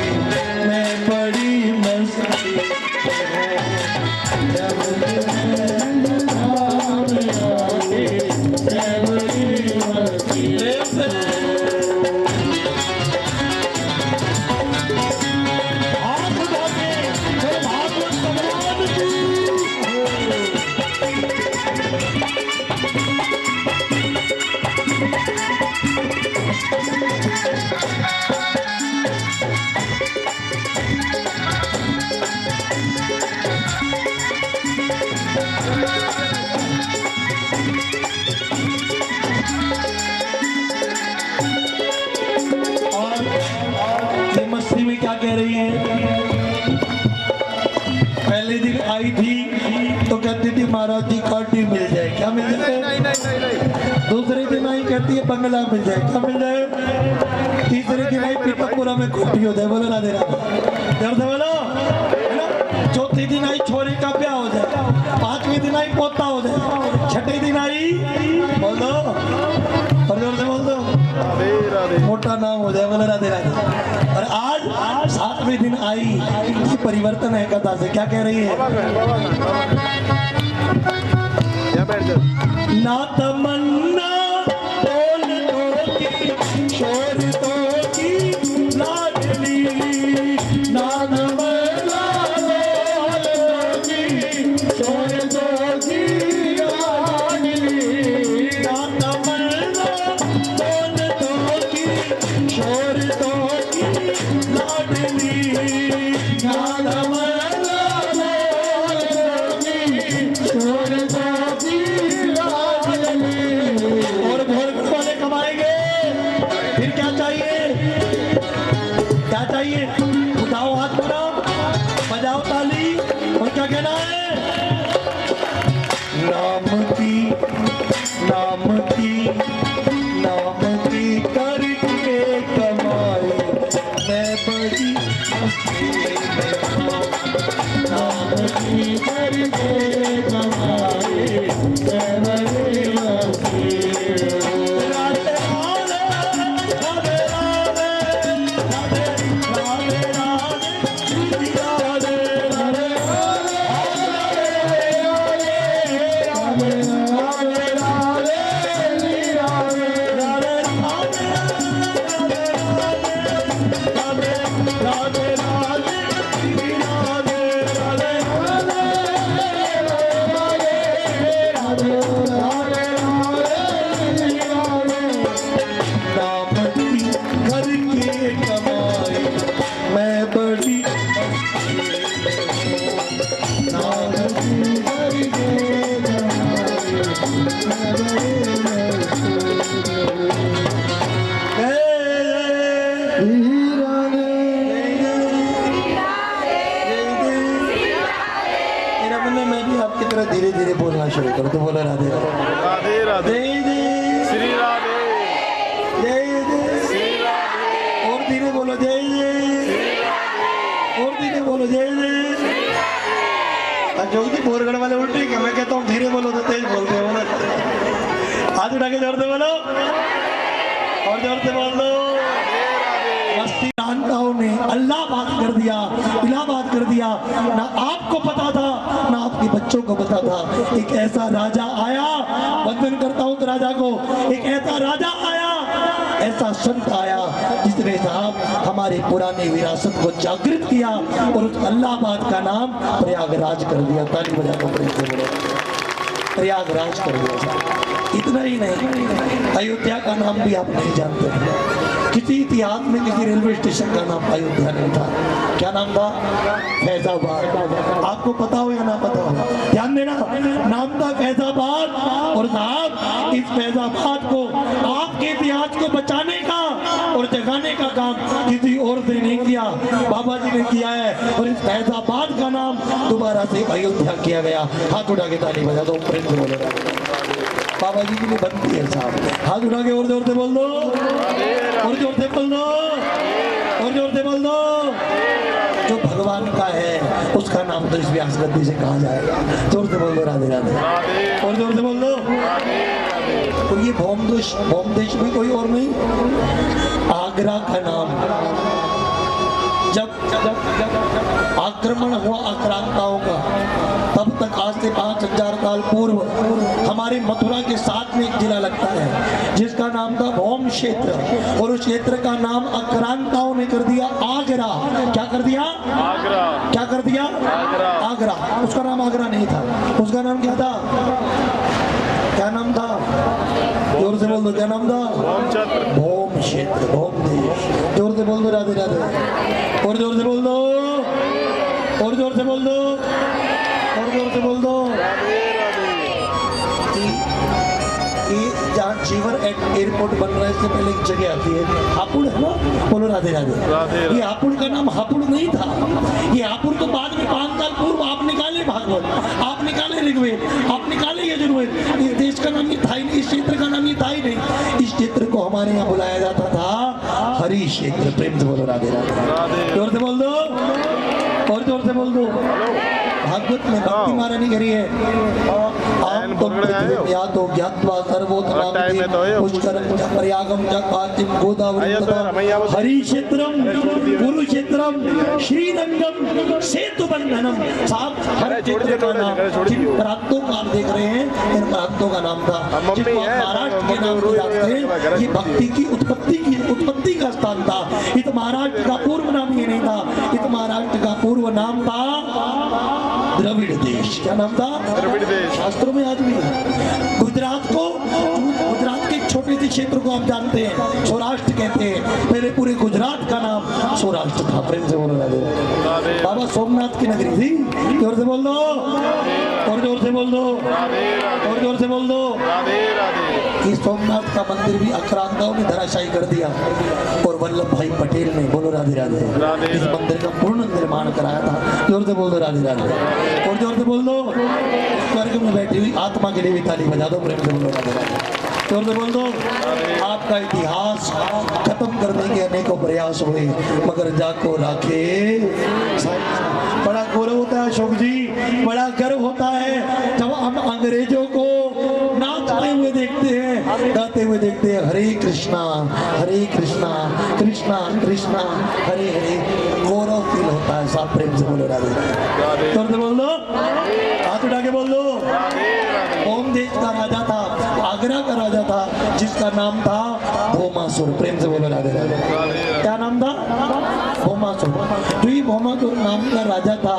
मैं बड़ी मस्ती, जब तुम्हें धाम गाई मैं बड़ी मस्ती। हाथ उठा के जय भागवत भगवान की। और ये मस्ती में क्या कह रही है? पहले दिन आई थी तो कहती थी महाराज जी काटी मिल जाए, क्या मिल जाए? दूसरे दिन आई कहती है बंगला मिल जाए, क्या मिल जाए? तीसरे दिन आई पीपकपुरा में कोठी हो जाए, बोलो ना दे रहा जब से बोलो है ना। चौथे दिन आई छोरे का ब्याह हो जाए, 5वें दिन आई पोता हो जाए, 6ठे दिन आई बोल दो और जोर से बोल दो राधे राधे। मोटा नाम हो जाए, बोलो राधे राधे। और आज 7वें दिन आई, ये परिवर्तन है कथा से। क्या कह रही है? यहाँ बैठ जाओ। ना तमन्ना बोल दो की शोर दो की लाडली, ना तमन्ना बोल दो की शोर दो की लाडली, ना तमन्ना बोल दो की शोर दो की लाडली, ना तमन्ना बोल दो की शोर दो की लाडली। और भोरगढ़ वाले कमाएंगे, फिर क्या चाहिए? क्या चाहिए? उठाओ हाथ पूरा, बजाओ ताली और क्या कहना है? नाम की नाम की नाम की करके कमाई मैं बड़ी मस्ती में हूँ। नाम की करके कमाई मैं बड़ी मस्ती में हूँ। राधे राधे राधे राधे राधे राधे राधे राधे राधे धीरे धीरे बोलना शुरू करो तो बोलो राधे राधे राधे। जय जय श्री राधे। जय जय श्री राधे। और धीरे बोलो जय जय, और धीरे बोलो जय जय। जोगी भोरगढ़ वाले उल्टे क्या, मैं कहता हूँ धीरे बोलो तो तेज बोलते हो ना। हाथ उठा के जोर से बोलो और जोर से बोल दो। मस्ती जानताओं ने अल्लाह बात कर दिया, इलाहाबाद कर दिया। ना आपको पता था ना बाकी बच्चों को पता था। एक ऐसा राजा आया, वंदन करता हूँ तो राजा को, एक ऐसा राजा आया, ऐसा संत आया जिसने साहब हमारी पुरानी विरासत को जागृत किया और उस अल्लाहाबाद का नाम प्रयागराज कर दिया। ताली बजा दो प्रेम से बोलो, प्रयागराज कर दिया साहब। इतना ही नहीं, अयोध्या का नाम भी आप नहीं जानते थे। किसी इतिहास में किसी रेलवे स्टेशन का नाम अयोध्या नहीं था। क्या नाम था? फैजाबाद। आपको पता हो या ना पता हो, ध्यान देना, नाम था फैजाबाद। और साहब इस फैजाबाद को, आपके इतिहास को बचाने का और जगाने का काम किसी और से नहीं किया, बाबा जी ने किया है। और इस फैजाबाद का नाम दोबारा से अयोध्या किया गया। हाथ उठा के ताली बजा दो, प्रेम से बोलेगा। बाबा जी के लिए बनती है साहब। हाथ उठा के और जोर से बोल दो, और जोर से बोल दो, और जोर से बोल दो। जो भगवान का है उसका नाम तो इस व्यास गद्दी से कहा जाएगा। जोर से बोल दो राधे राधे, और जोर से बोल दो। तो ये भौमदेश में कोई और नहीं, आगरा का नाम। जब आक्रमण हुआ आक्रांताओं का, तब तक आज से 5000 साल पूर्व हमारे मथुरा के साथ में एक जिला लगता है जिसका नाम था भौम क्षेत्र, और उस क्षेत्र का नाम आक्रांताओं ने कर दिया आगरा। क्या कर दिया? आगरा। क्या कर दिया? आगरा। उसका नाम आगरा नहीं था, उसका नाम क्या था? क्या नाम था? जोर से बोल दो, क्या नाम था? भौम क्षेत्र, भौम देश। जोर से बोल दो राधे राधे, और जोर से बोल दो, और जोर से बोल दो, और जोर से बोल दो। जहाँ जीवर एयरपोर्ट बन रहा है इससे पहले एक जगह आती है हापुड़, है ना? बोलो राधे राधे। ये हापुड़ का नाम हापुड़ नहीं था, ये हापुड़ तो बाद में 5 साल पूर्व आप निकाले भागवत, आप निकाले ऋग्वेद, आप निकाले यजुर्वेद। इस देश का नाम ये था ही नहीं, इस क्षेत्र का नाम ये था ही नहीं। इस क्षेत्र को हमारे यहाँ बुलाया जाता था हरि क्षेत्र। प्रेम से बोलो राधे राधे, जोर से बोल दो, और जोर से बोल दो। भागवत में भक्ति महारानी करी है। आम तो या तो ज्ञात्वा सर्वोत्तम पुष्करम प्रयागम जगपातिम गोदावरी हरि क्षेत्रम कुरुक्षेत्रम श्रीरंगम सेतुबंधनम। साहब हर क्षेत्र का नाम, जिन प्रांतों को आप देख रहे हैं इन प्रांतों का नाम था, जिसको महाराष्ट्र के नाम से जानते हैं। ये भक्ति की उत्पत्ति का स्थान था। इस महाराष्ट्र का पूर्व नाम ये नहीं था, इस महाराष्ट्र का पूर्व नाम था द्रविड़ देश। क्या नाम था? द्रविड़ देश। शास्त्रों में आज भी है। गुजरात के छोटे से क्षेत्र को आप जानते हैं सौराष्ट्र कहते हैं, मेरे पूरे गुजरात का नाम सौराष्ट्र था। प्रेम से बोलो राधे। बाबा सोमनाथ की नगरी थी। जोर से बोल दो, और जोर से बोल दो, और जोर से बोल दो। इस सोमनाथ का मंदिर भी आक्रांताओं ने धराशायी कर दिया और वल्लभ भाई पटेल ने, बोलो राधे राधे, इस मंदिर का पूर्ण निर्माण कराया था। जोर से बोल दो राधे राधे, और जोर से बोल दो। स्वर्ग में बैठी हुई आत्मा के लिए भी ताली बजा दो। प्रेम से बोलो राधे राधे, जोर से बोल दो। आपका इतिहास खत्म करने के अनेकों प्रयास हुए मगर जाको राखे। बड़ा गौरव होता है अशोक जी, बड़ा गर्व होता है जब हम अंग्रेजों को नाचते हुए देखते हैं, गाते हुए देखते हैं हरे कृष्णा कृष्णा कृष्णा हरे हरे। गौरव फील होता है साहब। प्रेम से बोलो राधे राधे, जोर से बोल दो, हाथ उठा के बोल दो। ओम देश का राजा था, आगरा का राजा था, जिसका नाम था भौमासुर। प्रेम से बोलो राधे राधे। क्या नाम था? भौमासुर। जो ये भौमासुर नाम का राजा था,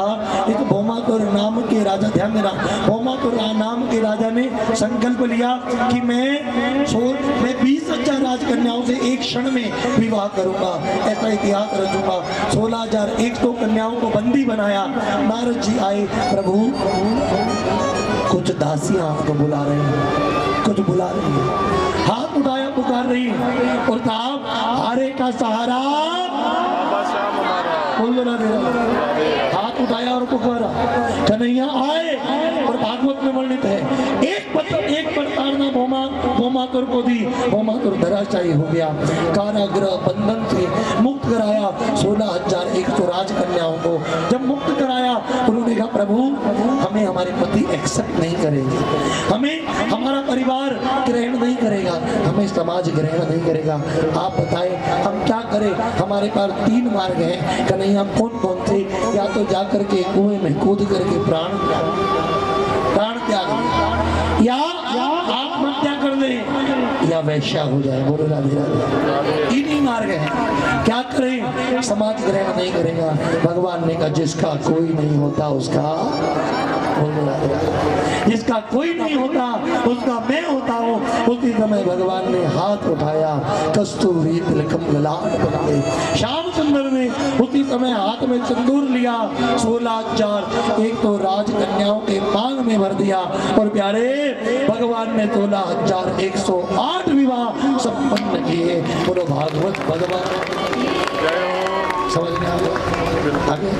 इस भौमासुर नाम के राजा, ध्यान देना, भौमासुर नाम के राजा ने संकल्प लिया कि मैं 20,000 राजकन्याओं से एक क्षण में विवाह करूंगा, ऐसा इतिहास रचूंगा। 16,100 कन्याओं को बंदी बनाया। नारद जी आए, प्रभु कुछ दासियां आपको बुला रहे हैं, कुछ बुला रही हैं। हाथ उठाया, पुकार रही, और साहब हारे का सहारा बोल दो राधे राधे। हाथ उठाया और पुकारा, कन्हैया आए। और भागवत में वर्णित है एक प्रताड़ना भौमा मातुर को दी, वो मातुर धराशायी हो गया। कारागृह बंधन से मुक्त कराया 16,100 राजकन्याओं को। जब मुक्त कराया उन्होंने कहा प्रभु हमें हमारे पति एक्सेप्ट नहीं करेंगे, हमें हमारा परिवार ग्रहण नहीं करेगा, हमें समाज ग्रहण नहीं करेगा, आप बताएं हम क्या करें। हमारे पास 3 मार्ग हैं कन्हैया, कौन कौन से? या तो जाकर के कुएं में कूद करके प्राण त्याग, या आत्महत्या कर ले, या वैश्या हो जाए। बोलो राधे राधे। 3 ही मार्ग है। क्या करें? समाज ग्रहण नहीं करेगा। भगवान ने कहा जिसका कोई नहीं होता उसका, बोलो राधे राधे, जिसका कोई नहीं होता उसका मैं होता हूँ। उसी समय भगवान ने हाथ उठाया, कस्तूरी तिलकम ललाट बन गई। श्याम सुंदर ने उसी समय हाथ में सिंदूर लिया, 16,100 राजकन्याओं के मांग में भर दिया और प्यारे भगवान ने 16,108 विवाह संपन्न किए। बोलो भागवत भगवान। समझ में आ गया? आगे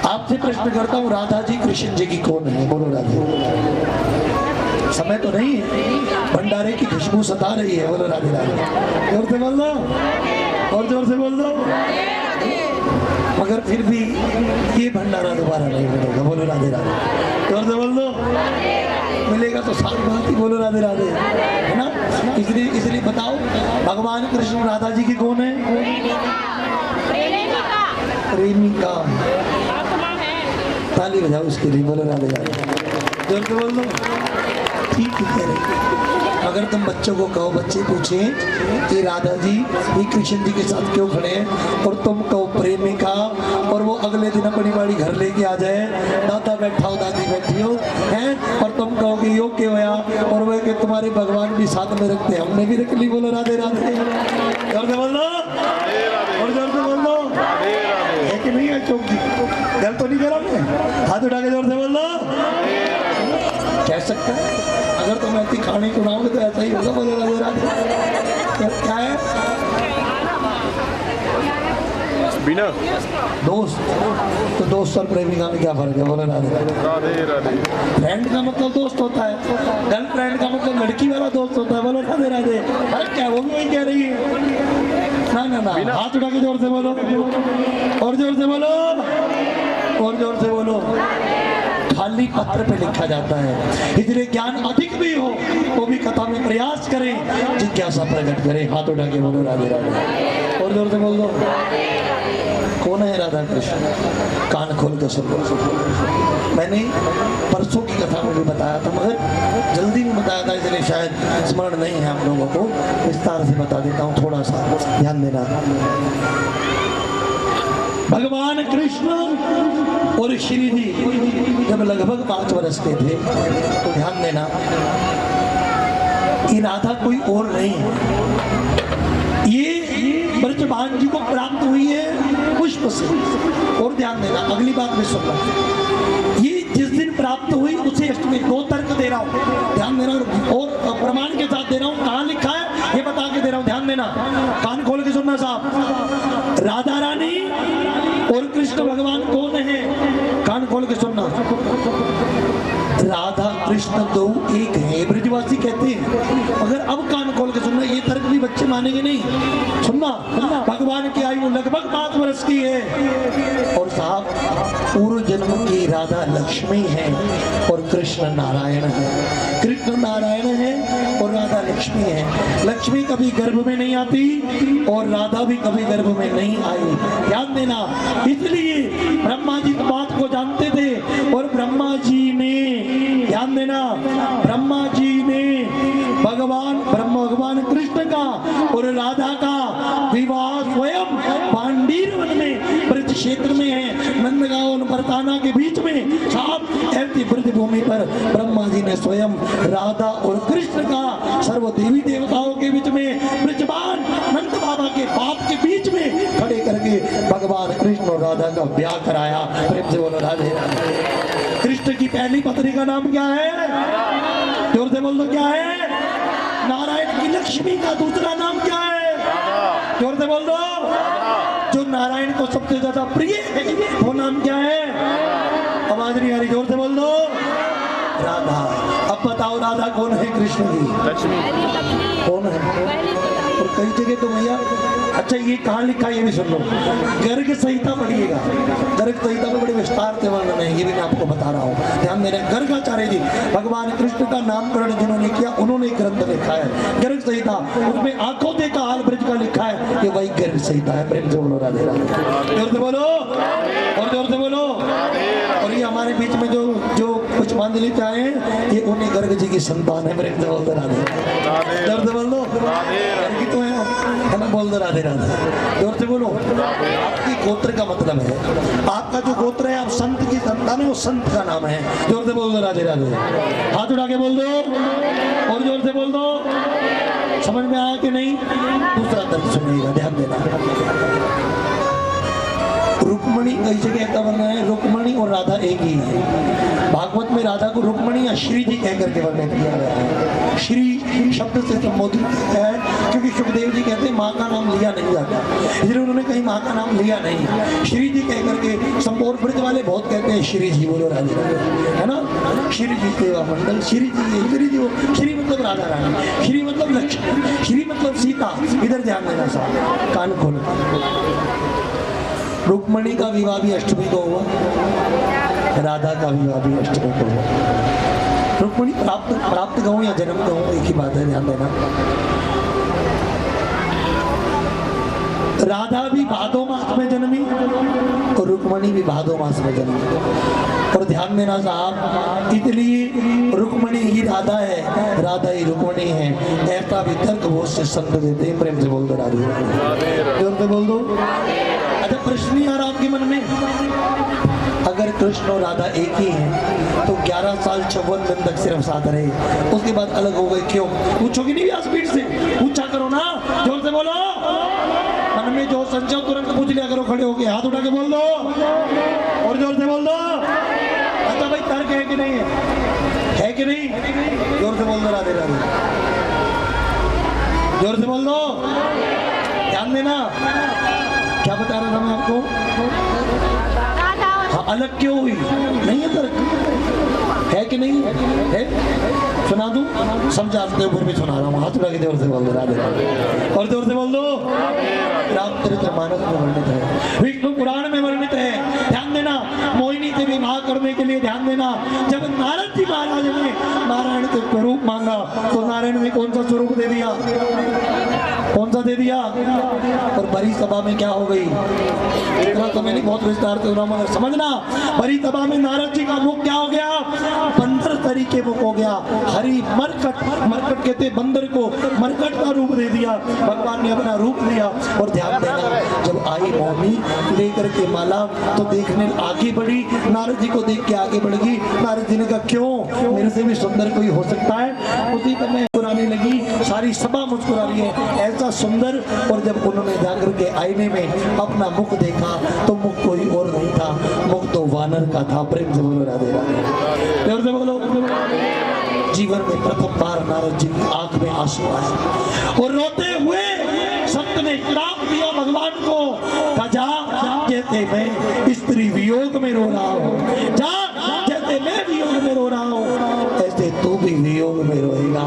आपसे प्रश्न करता हूँ, राधा जी कृष्ण जी की कौन है? बोलो राधे। समय तो नहीं है, भंडारे की खुशबू सता रही है। बोलो राधे राधे। जोर से बोल दो, और जोर से बोल दो। मगर फिर भी ये भंडारा दोबारा नहीं मिलेगा। बोलो राधे राधे। जोर से बोल दो। मिलेगा तो सारी बात ही बोलो राधे राधे, है ना? इसलिए बताओ भगवान कृष्ण राधा जी की कौन है? प्रेमिका। ताली बजाओ उसके लिए। बोलो राधे राधे। जोर से बोल दो। ठीक है। अगर तुम बच्चों को कहो, बच्चे पूछे कि राधा जी ये कृष्ण जी के साथ क्यों खड़े हैं, और तुम कहो प्रेमिका, और वो अगले दिन अपनी बाड़ी घर लेके आ जाए, दादा बैठा हो दादी बैठी हो हैं, और तुम कहोगे यो क्यों होया, और वह कि तुम्हारे भगवान भी साथ में रखते, हमने भी रख ली। बोलो राधे राधे। जोर से बोल दो, और जोर से बोल दो। है कि नहीं है? चौकी गल तो नहीं करा मैं? हाथ उठा के जोर से बोल दो। कह सकता है अगर तुम ऐसी खाने को बनाओगे तो ऐसा ही होगा। बोलो राधे राधे। क्या है? बिना दोस्त, तो दोस्त और प्रेमिका में क्या फर्क है? बोलो राधे राधे राधे। फ्रेंड का मतलब दोस्त होता है, गर्लफ्रेंड का मतलब लड़की वाला दोस्त होता है। बोलो राधे राधे। फर्क क्या है? वो भी वही कह रही है। ना हाथ उठा के जोर से बोलो, और जोर से बोलो, और जोर से बोलो। खाली पत्र पे लिखा जाता है, इसलिए ज्ञान अधिक भी हो तो भी कथा में प्रयास करें, जिज्ञासा प्रकट करें। हाथ उठा के बोलो राधे राधे, और जोर से बोल दो। कौन है राधा कृष्ण? कान खोल कर सुनो। मैंने परसों की कथा में भी बताया था, मगर जल्दी में बताया था इसलिए शायद स्मरण नहीं है आप लोगों को। विस्तार से बता देता हूँ, थोड़ा सा ध्यान देना। भगवान कृष्ण और श्री जी जब लगभग 5 वर्ष के थे, तो ध्यान देना ये राधा कोई और नहीं है, ये ब्रजभान जी को प्राप्त हुई है पुष्प से। और ध्यान देना, अगली बात में सुनना, ये जिस दिन प्राप्त हुई उसे अष्टमी 2 तर्क दे रहा हूँ, ध्यान देना, और प्रमाण के साथ दे रहा हूँ। कहाँ लिखा है ये बता के दे रहा हूँ, ध्यान देना, कान खोल के सुनना साहब। राधा रानी और कृष्ण भगवान कौन है? कान खोल के सुनना। राधा कृष्ण दो एक है, ब्रजवासी कहते हैं। अगर अब कान खोल के सुनना, ये तर्क भी बच्चे मानेंगे नहीं। सुनना, भगवान की आयु लगभग 5 वर्ष की है, और साहब पूर्व जन्म की राधा लक्ष्मी है और कृष्ण नारायण है। कृष्ण नारायण है और राधा लक्ष्मी है। लक्ष्मी कभी गर्भ में नहीं आती और राधा भी कभी गर्भ में नहीं आई, ध्यान देना। इसलिए ब्रह्मा जी इस बात को जानते थे, और ब्रह्मा जी ने, ध्यान देना, ब्रह्मा जी ने भगवान कृष्ण का और राधा का विवाह स्वयं पांडीर वन में ब्रज क्षेत्र में है, नंदगांव और बरसाना के बीच में। साहब ऐसी ब्रज भूमि पर ब्रह्मा जी ने स्वयं राधा और कृष्ण का सर्व देवी देवताओं के बीच में, ब्रजबान नंद बाबा के बाप के बीच में खड़े करके भगवान कृष्ण और राधा का ब्याह कराया। प्रेम से बोलो राधे राधे। कृष्ण की पहली पत्नी का नाम क्या है? जोर से बोल दो, क्या है? नारायण की लक्ष्मी का दूसरा नाम क्या है? जोर से बोल दो। जो नारायण को सबसे ज्यादा प्रिय है वो नाम क्या है? आवाज नहीं आ रही, जोर से बोल दो। राधा। अब बताओ राधा कौन है कृष्ण की? लक्ष्मी। कौन है? और कई जगह तो भैया, अच्छा ये कहाँ लिखा है ये भी सुन लो, गर्ग संहिता पढ़िएगा। गर्ग संहिता में बड़े विस्तार से वर्णन है, ये भी मैं आपको बता रहा हूँ, ध्यान देना। गर्गाचार्य जी भगवान कृष्ण का नामकरण जिन्होंने किया उन्होंने ग्रंथ लिखा है गर्ग संहिता, उसमें आंखों देखा हाल ब्रज का लिखा है, ये वही गर्ग संहिता है। प्रेम से बोलो राधे राधे, जोर से बोलो और जोर से बोलो। और ये हमारे बीच में जो जो कुछ मांडलिक आए हैं ये उन्हीं गर्ग जी की संतान है। प्रेम से बोलते राधे, जोर से बोल दो, गर्ग तो है ना, बोल दो राधे राधे, जोर से बोलो। आपकी गोत्र का मतलब है, आपका जो गोत्र है आप संत की संतान है, वो संत का नाम है। जोर से बोल दो राधे राधे, हाथ उठा के बोल दो और जोर से बोल दो। समझ में आया कि नहीं? दूसरा दर्द सुनिएगा, ध्यान देना। रुक्मणी कई जगह का वर्णन है, रुक्मणी और राधा एक ही है। भागवत में राधा को रुक्मणी या श्री जी कह करके वर्णन किया गया है। श्री शब्द से संबोधित किया है क्योंकि सुखदेव जी कहते हैं माँ का नाम लिया नहीं जाता, इसलिए उन्होंने कहीं माँ का नाम लिया नहीं, श्री जी कह करके। संपूर्ण ब्रज वाले बहुत कहते हैं श्री जी, बोलो राधे राधे, है ना। श्री जी सेवा मंडल, श्री जी, श्री जी, श्री मतलब राधा रानी, श्री मतलब लक्ष्मी, श्री मतलब सीता। इधर ध्यान देना साहब, कान खोलो। रुक्मणी का विवाह भी अष्टमी को हुआ, राधा का विवाह भी अष्टमी को हुआ। रुक्मणी प्राप्त कहूं या जन्म कहूं एक ही बात है, ध्यान देना। राधा भी भादो मास में जन्मी और रुक्मणी भी भादो मास में जन्मी। और ध्यान देना साहब, इसलिए रुक्मणी ही राधा है, राधा ही रुक्मणी है, ऐसा भी तर्क बहुत से संत देते हैं। प्रेम से बोल दो राधे राधे, जोर से बोल दो। अच्छा प्रश्न ही आ रहा आपके मन में, अगर कृष्ण और राधा एक ही हैं तो 11 साल 54 दिन तक सिर्फ साथ रहे, उसके बाद अलग हो गए, क्यों? पूछोगे नहीं व्यासपीठ से, पूछा करो ना, जोर से बोलो। मन में जो संशय तुरंत पूछ लिया करो, खड़े होके हाथ उठा के बोल दो और जोर से बोल दो। अच्छा भाई तर्क है कि नहीं है कि नहीं? जोर से बोल दो राधे राधे, जोर से बोल दो। ध्यान देना, क्या बता रहा था मैं आपको? हाँ, अलग क्यों हुई? नहीं है तर्क, है कि नहीं है? सुना दूं? समझाते हो फिर भी सुना रहा हूँ, हाथ उठा के जोर से बोल दो राधे राधे और जोर से बोल दो। रामचरितमानस में वर्णित है, विष्णु पुराण में वर्णित है। ध्यान देना, मोहिनी से विवाह करने के लिए ध्यान देना, जब नारद जी महाराज ने नारायण से स्वरूप मांगा तो नारायण ने कौन सा स्वरूप दे दिया? कौन सा दे दिया? और बड़ी सभा में क्या हो गई? इतना तो मैंने बहुत विस्तार से मगर समझना, बड़ी सभा में नारद जी का मुख क्या हो गया? बंदर तरीके मुख हो गया। हरि मरकट, मरकट कहते बंदर को, मरकट का रूप दे दिया भगवान ने, अपना रूप दिया। और ध्यान देना, जब आई मौनी लेकर के माला तो देखने आगे बढ़ी, नारद जी को देख के आगे बढ़ गई। नारद जी ने कहा क्यों, मेरे से भी सुंदर कोई हो सकता है? उसी समय मुस्कुराने लगी, सारी सभा मुस्कुरा रही है, ऐसा सुंदर। और जब उन्होंने जाकर के आईने में अपना मुख देखा तो मुख कोई और नहीं था, मुख तो वानर का था। प्रेम से बोलो राधे राधे, जोर से बोलो। जीवन में प्रथम बार नारद जी की आंख में आंसू आए और रोते हुए संत ने श्राप दिया भगवान को, जा जैसे मैं स्त्री वियोग में रो रहा हूँ, जा जैसे मैं वियोग में रो रहा हूँ ऐसे तू भी वियोग में रोएगा।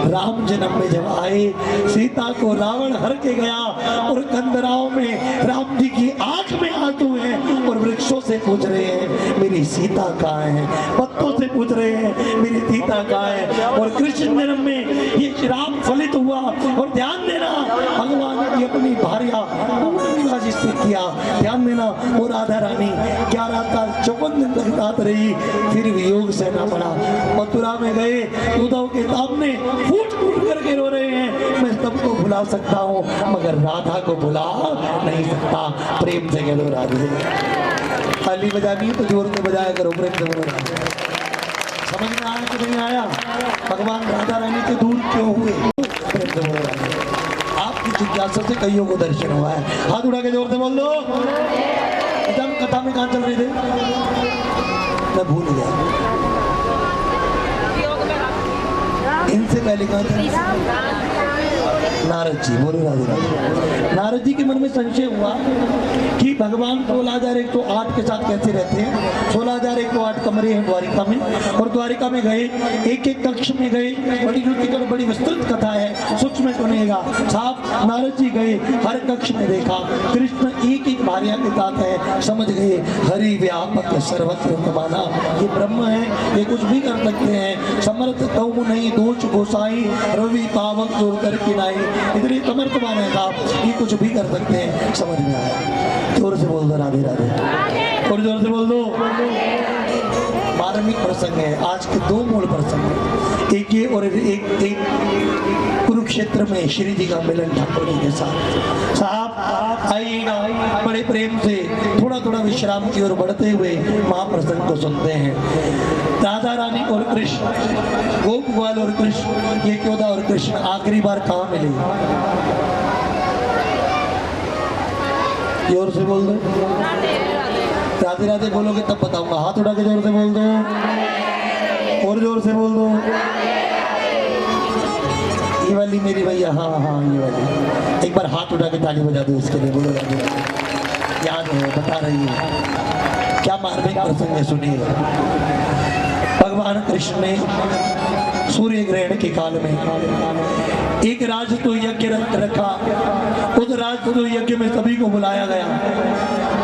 राम जन्म में जब आए, सीता को रावण हर के गया और कंदराओं में राम जी की आंख में आंसू हैं और वृक्षों से पूछ रहे हैं मेरी सीता कहाँ है, पत्तों से पूछ रहे हैं मेरी सीता कहाँ है। और कृष्ण जन्म में ये श्राप फलित हुआ। और ध्यान देना, भगवान की अपनी भार्या जिससे किया, ध्यान देना, वो राधा रानी 11 साल 54 दिन तक साथ रही, फिर वियोग सहना पड़ा। मथुरा में गए, उद्धव के सामने फूट फूट करके रो रहे हैं, मैं सबको भुला सकता हूँ मगर राधा को भुला नहीं सकता। प्रेम से कह दो राधे। ताली बजानी तो जोर से बजाया करो, प्रेम से बोलो राधे। समझ में आया कि नहीं आया? भगवान राधा रानी से दूर क्यों हुए? प्रेम से बोलो राधे। आपकी जिज्ञासा से कईयों को दर्शन हुआ है। हाथ उठा के जोर से बोल दो। हम कथा में कहाँ चल रहे थे? मैं भूल गया। इनसे पहले कहाँ थे? नारद जी बोले राधे राधे। नारद जी के मन में संशय हुआ कि भगवान 16,108 के साथ कैसे रहते हैं। 16,108 कमरे हैं द्वारिका में, और द्वारिका में गए, एक एक कक्ष में गए, बड़ी रुचिकर बड़ी विस्तृत कथा है, सूक्ष्म सुनिएगा साहब। नारद जी गए, हर कक्ष में देखा कृष्ण एक एक भार्या के साथ है, समझ गए हरि व्यापक सर्वत्र विद्यमाना, ये ब्रह्म है, ये कुछ भी कर सकते हैं। समर्थ तऊ नहीं दोष गोसाई, रवि पावक जोड़ कर किनाई, इतने समर्थवान है साहब, ये कुछ भी कर सकते हैं। समझ में आया? जोर से बोल दो राधे राधे, और जोर से बोल दो। मार्मिक प्रसंग है, आज के दो मूल प्रसंग है, एक ये और एक कुरुक्षेत्र में श्री जी का मिलन ठाकुर जी के साथ। साहब आइएगा, बड़े प्रेम से थोड़ा थोड़ा विश्राम की ओर बढ़ते हुए महाप्रसंग को सुनते हैं। राधा रानी और कृष्ण, गोप ग्वाल और कृष्ण, ये क्योदा और कृष्ण आखिरी बार कहाँ मिले? जोर से बोल दो। राधे राधे बोलोगे तब बताऊंगा, हाथ उठा के जोर से बोल दो, और जोर से बोल दो। ये वाली मेरी भैया, हाँ हाँ ये वाली, एक बार हाथ उठा के ताली बजा दो इसके लिए, बोलो राधे राधे। याद है, बता रही है क्या मार्मिक प्रसंग है, सुनिएगा। भगवान कृष्ण ने सूर्य ग्रहण के काल में एक राजसूय यज्ञ रखा, उस राजसूय यज्ञ में सभी को बुलाया गया,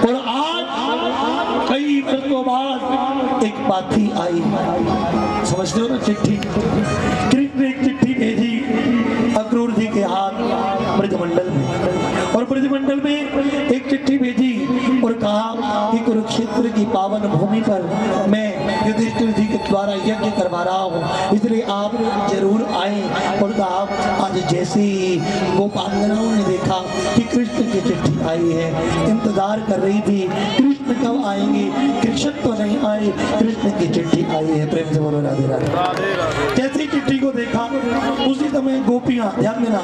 और आज कई वर्षों बाद एक पाथी आई, समझते हो ना, चिट्ठी। कृष्ण ने एक चिट्ठी भेजी अक्रूर जी के हाथ ब्रजमंडल में, और ब्रजमंडल में एक चिट्ठी भेजी और कहा कि कुरुक्षेत्र की पावन भूमि पर मैं युधिष्ठिर जी के द्वारा यज्ञ करवा रहा हूँ, इसलिए आप जरूर आए। और कहा आज जैसे ही गोपांगनाओं ने देखा कि कृष्ण की चिट्ठी आई है, इंतजार कर रही थी कृष्ण कब आएंगे, कृष्ण तो नहीं आए, कृष्ण की चिट्ठी आई है। प्रेम से बोलो राधे राधे। जैसे चिट्ठी को देखा उसी समय गोपियां, ध्यान देना,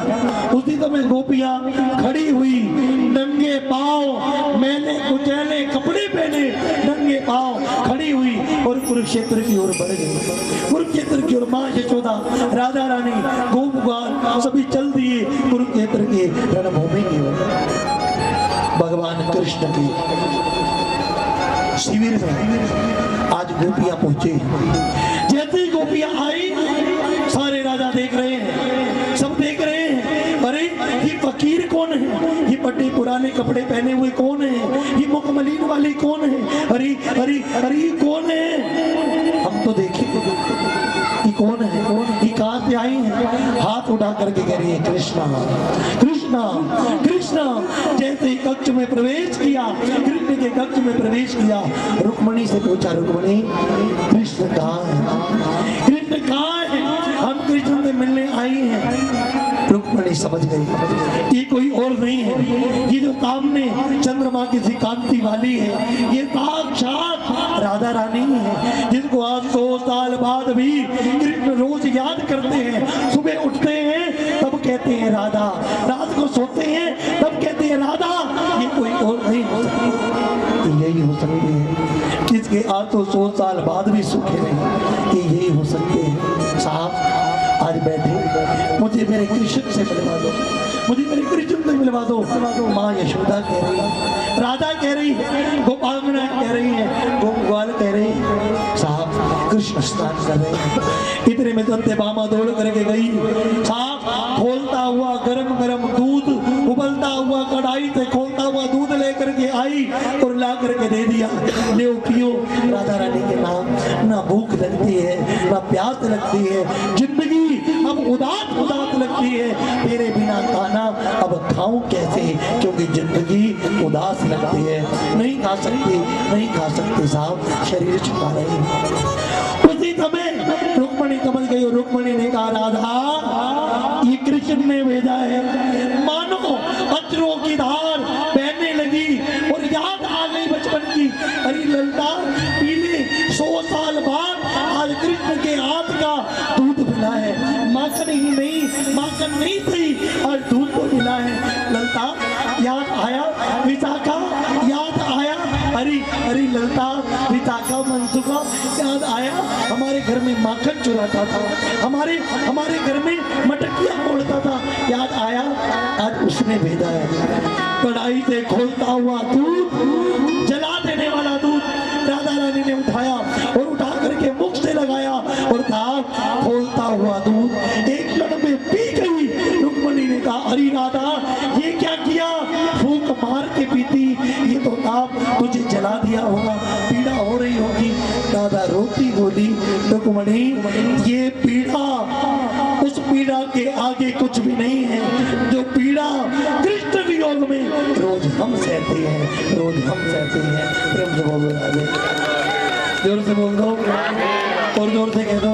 उसी समय गोपियां खड़ी हुई, नंगे पांव, मैंने कुचैले कपड़े पहने, नंगे पांव खड़ी हुई और कुरुक्षेत्र की ओर बढ़ गई। कुरुक्षेत्र की ओर मां यशोदा, राधा रानी, गोप ग्वाल सभी चल दिए कुरुक्षेत्र के रणभूमि की ओर। भगवान कृष्ण के शिविर में आज गोपियां पहुंचे। जैसे ही गोपियां आई, सारे राजा देख रहे हैं, सब देख रहे हैं, अरे ये फकीर कौन है, ये फटे पुराने कपड़े पहने हुए कौन है, ये मुखमलीन वाली कौन है, अरे अरे अरे ये कौन है? हम तो देखे ये कौन है, ये कहां से आई है? हाथ उठा करके कह रही है कृष्णा कृष्णा कृष्णा। जैसे ही कक्ष में प्रवेश किया, कृष्ण के कक्ष में प्रवेश किया, रुक्मणी से पूछा, रुक्मणी कृष्ण कहाँ है, कृष्ण कहाँ है? हम कृष्ण से मिलने आई हैं। रुक्मणी समझ गई ये कोई और नहीं है, ये जो सामने चंद्रमा की सी कांति वाली है, ये साक्षात राधा रानी है, जिसको आज 100 साल बाद भी कृष्ण रोज याद करते हैं। सुबह उठते हैं तब कहते हैं राधा, रात को सोते हैं तब कहते हैं राधा। ये कोई और नहीं हो सकती, यही हो सकती है, जिसके आज तो 100 साल बाद भी सूखे नहीं, ये यही हो सकते हैं। साहब आज बैठे, मुझे मेरे कृष्ण से मिलवा दो, मुझे मेरे कृष्ण से मिलवा दो। माँ यशोदा कह रही, राधा कह रही, गोपांगना कह रही है, गोप ग्वाल कह रही है। साहब कृष्ण स्नान कर रहे हैं, इतने में सत्यभामा दौड़ करके गई। साहब खोलता हुआ गरम गरम दूध, उबलता हुआ कढ़ाई से खोलता हुआ दूध लेकर के आई और ला करके दे दिया, ले पियो। राधा रानी के नाम ना भूख लगती है ना प्यास लगती है, जिंदगी अब उदास उदास लगती है, तेरे बिना खाना अब खाऊं कैसे, क्योंकि जिंदगी उदास लगती है, नहीं खा सकती, नहीं खा सकते साहब, शरीर छुपा रहे हैं। उसी समय रुक्मणी समझ गई और रुक्मणी ने कहा राधा ये कृष्ण ने भेजा है। मानो अश्रुओं की धार बहने लगी और याद आ गई बचपन की, अरे ललता पीले 100 साल बाद आज कृष्ण के हाथ का दूध मिला है, माखन ही नहीं, माखन नहीं थी और दूध तो मिला है। ललता याद आया, विशाखा याद आया, अरे अरे ललता विशाखा मनसुखा याद आया, हमारे घर में माखन चुराता था, हमारे घर में मटकियां फोड़ता था, याद आया किसने भेजा है? कढ़ाई से खोलता हुआ दूध, जला देने वाला दूध राधा रानी ने उठाया और उठा करके मुख से लगाया और कहा खोलता हुआ दूध एक क्षण में पी गई। रुक्मणी ने कहा अरे राधा ये क्या किया? फूंक मार के पीती, ये तो आप तुझे जला दिया होगा, पीड़ा हो रही होगी। राधा रोती बोली रुक्मणी ये पीड़ा उस पीड़ा के आगे कुछ भी नहीं है जो पीड़ा कृष्ण वियोग में रोज हम सहते हैं, रोज हम सहते हैं। प्रेम से बोलो राधे, जोर से बोल दो और जोर से कह दो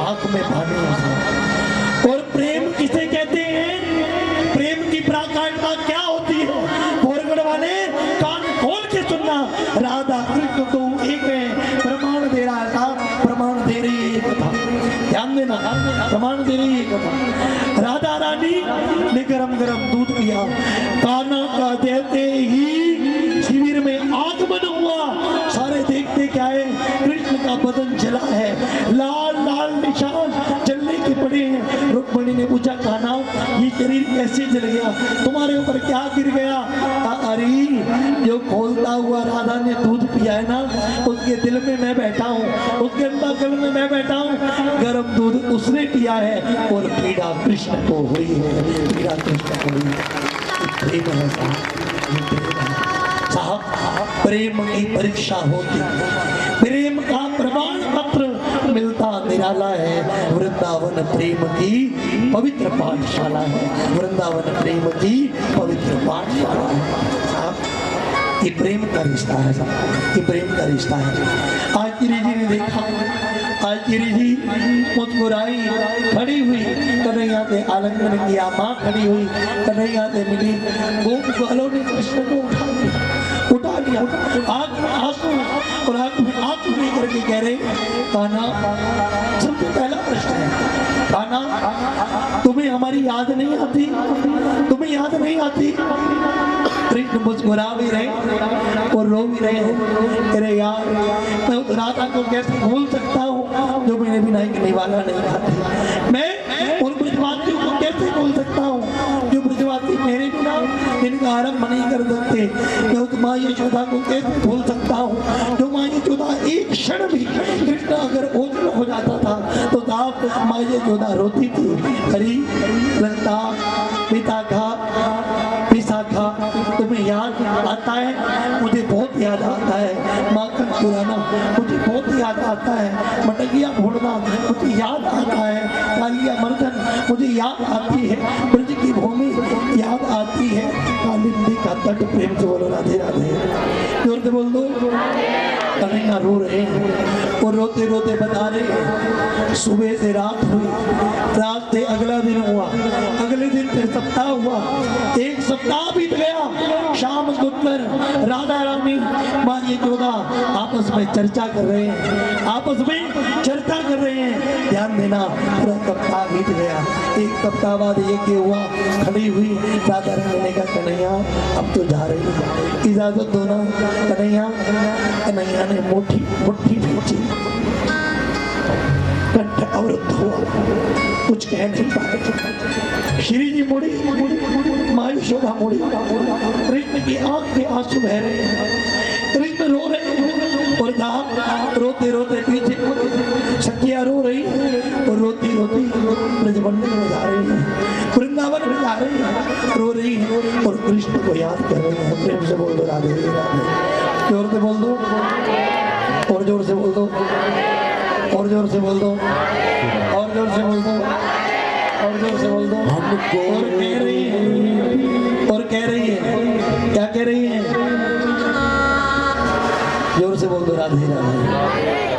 आंख में पानी आता। और प्रेम किसे कहते हैं? प्रेम की पराकाष्ठा क्या होती है? बोरगढ़ वाले कान खोल के सुनना, राधा कृष्ण तो एक है, प्रमाण दे रहा था, प्रमाण दे रही है ये कथा, ध्यान देना, प्रमाण दे रही है ये कथा। राधा रानी ने गरम गरम दूध पिया, कान्हा का देते ही शिविर में आगमन हुआ। सारे देखते क्या है? कृष्ण का बदन जला है, लाल लाल निशान जलने के पड़े हैं। रुक्मणी ने पूछा कान्हा ये शरीर कैसे जल गया? तुम्हारे ऊपर क्या गिर गया? अरे जो खोलता हुआ राधा ने दूध पिया है ना, उसके दिल में मैं बैठा हूँ, उसके अंतःकरण में मैं बैठा हूँ। गर्म दूध उसने पिया है और पीड़ा कृष्ण को हुई है, पीड़ा कृष्ण को हुई है। प्रेम है साहब, प्रेम की परीक्षा होती, प्रेम का प्रमाण पत्र मिलता निराला है। वृंदावन प्रेम की पवित्र पाठशाला है, वृंदावन प्रेम की पवित्र पाठशाला है। साहब ये प्रेम का रिश्ता है, साहब ये प्रेम का रिश्ता है। आज गिरी जी ने देखा, आज गिरी जी मुस्कुराई, खड़ी हुई, कन्हैया ने आलिंगन किया, माँ खड़ी हुई, कन्हैया से मिली, गोप बालों ने कृष्ण को उठा लिया, आंख में आंसू और आंख में आंसू नहीं करके कह रहे कान्हा, सबसे पहला प्रश्न है कान्हा तुम्हें हमारी याद नहीं आती? तुम्हें याद नहीं आती? कृष्ण मुस्कुरा भी रहे और रो भी रहे हैं। अरे यार मैं उस राधा को कैसे भूल सकता हूँ जो मेरे बिना एक निवाला नहीं खाती? मैं उन ब्रजवासियों को कैसे भूल सकता हूँ जो ब्रजवासी मेरे बिना इनका आरंभ नहीं कर सकते? मैं उस माँ यशोदा को कैसे भूल सकता हूँ जो माँ यशोदा एक क्षण भी कृष्ण अगर ओझल हो जाता था तो साहब माँ यशोदा रोती थी। अरे लता पिता का विशाखा तुम्हें याद आता है? मुझे बहुत याद आता है। माखन चुराना मुझे बहुत याद आता है। मटकिया फोड़ना मुझे याद आता है। कालिया मर्दन मुझे याद आती है। ब्रज की भूमि याद आती है। कालिंदी का तट, प्रेम से बोलो राधे राधे, जोर से बोल दो। कन्हैया रो रहे हैं और रोते रोते बता रहे हैं सुबह से रात हुई, रात से अगला दिन हुआ, अगले दिन फिर सप्ताह हुआ, एक सप्ताह बीत गया। शाम सुंदर राधा रानी माँ यशोदा आपस में चर्चा कर रहे हैं, आपस में चर्चा कर रहे हैं। ध्यान देना, पूरा सप्ताह बीत गया। एक सप्ताह बाद ये क्या हुआ? खड़ी हुई राधा रानी ने कहा कन्हैया अब तो जा रही है, इजाजत दो ना कन्हैया। कन्हैया ने मुट्ठी मुट्ठी भेजी, कंठ अवरुद्ध हुआ, कुछ कह नहीं पाए। श्री जी मुड़ी, माँ यशोदा मुड़ी, कृष्ण की आंख के आंसू बह रहे हैं, कृष्ण रो रहे हैं और दाम रोते रोते पीछे सखिया रो रही और रोती रोती ब्रजमंडल में जा रही है, वृंदावन में जा रही है, रो रही है और कृष्ण को याद कर रही है। प्रेम से बोल दो राधे राधे, जोर से बोल दो और जोर से बोल दो और जोर से बोल दो और जोर से बोल दो और जोर से बोल दो। हमको और कह रही है, और कह रही है, क्या कह रही है? जोर से बोल दो राधे राधे।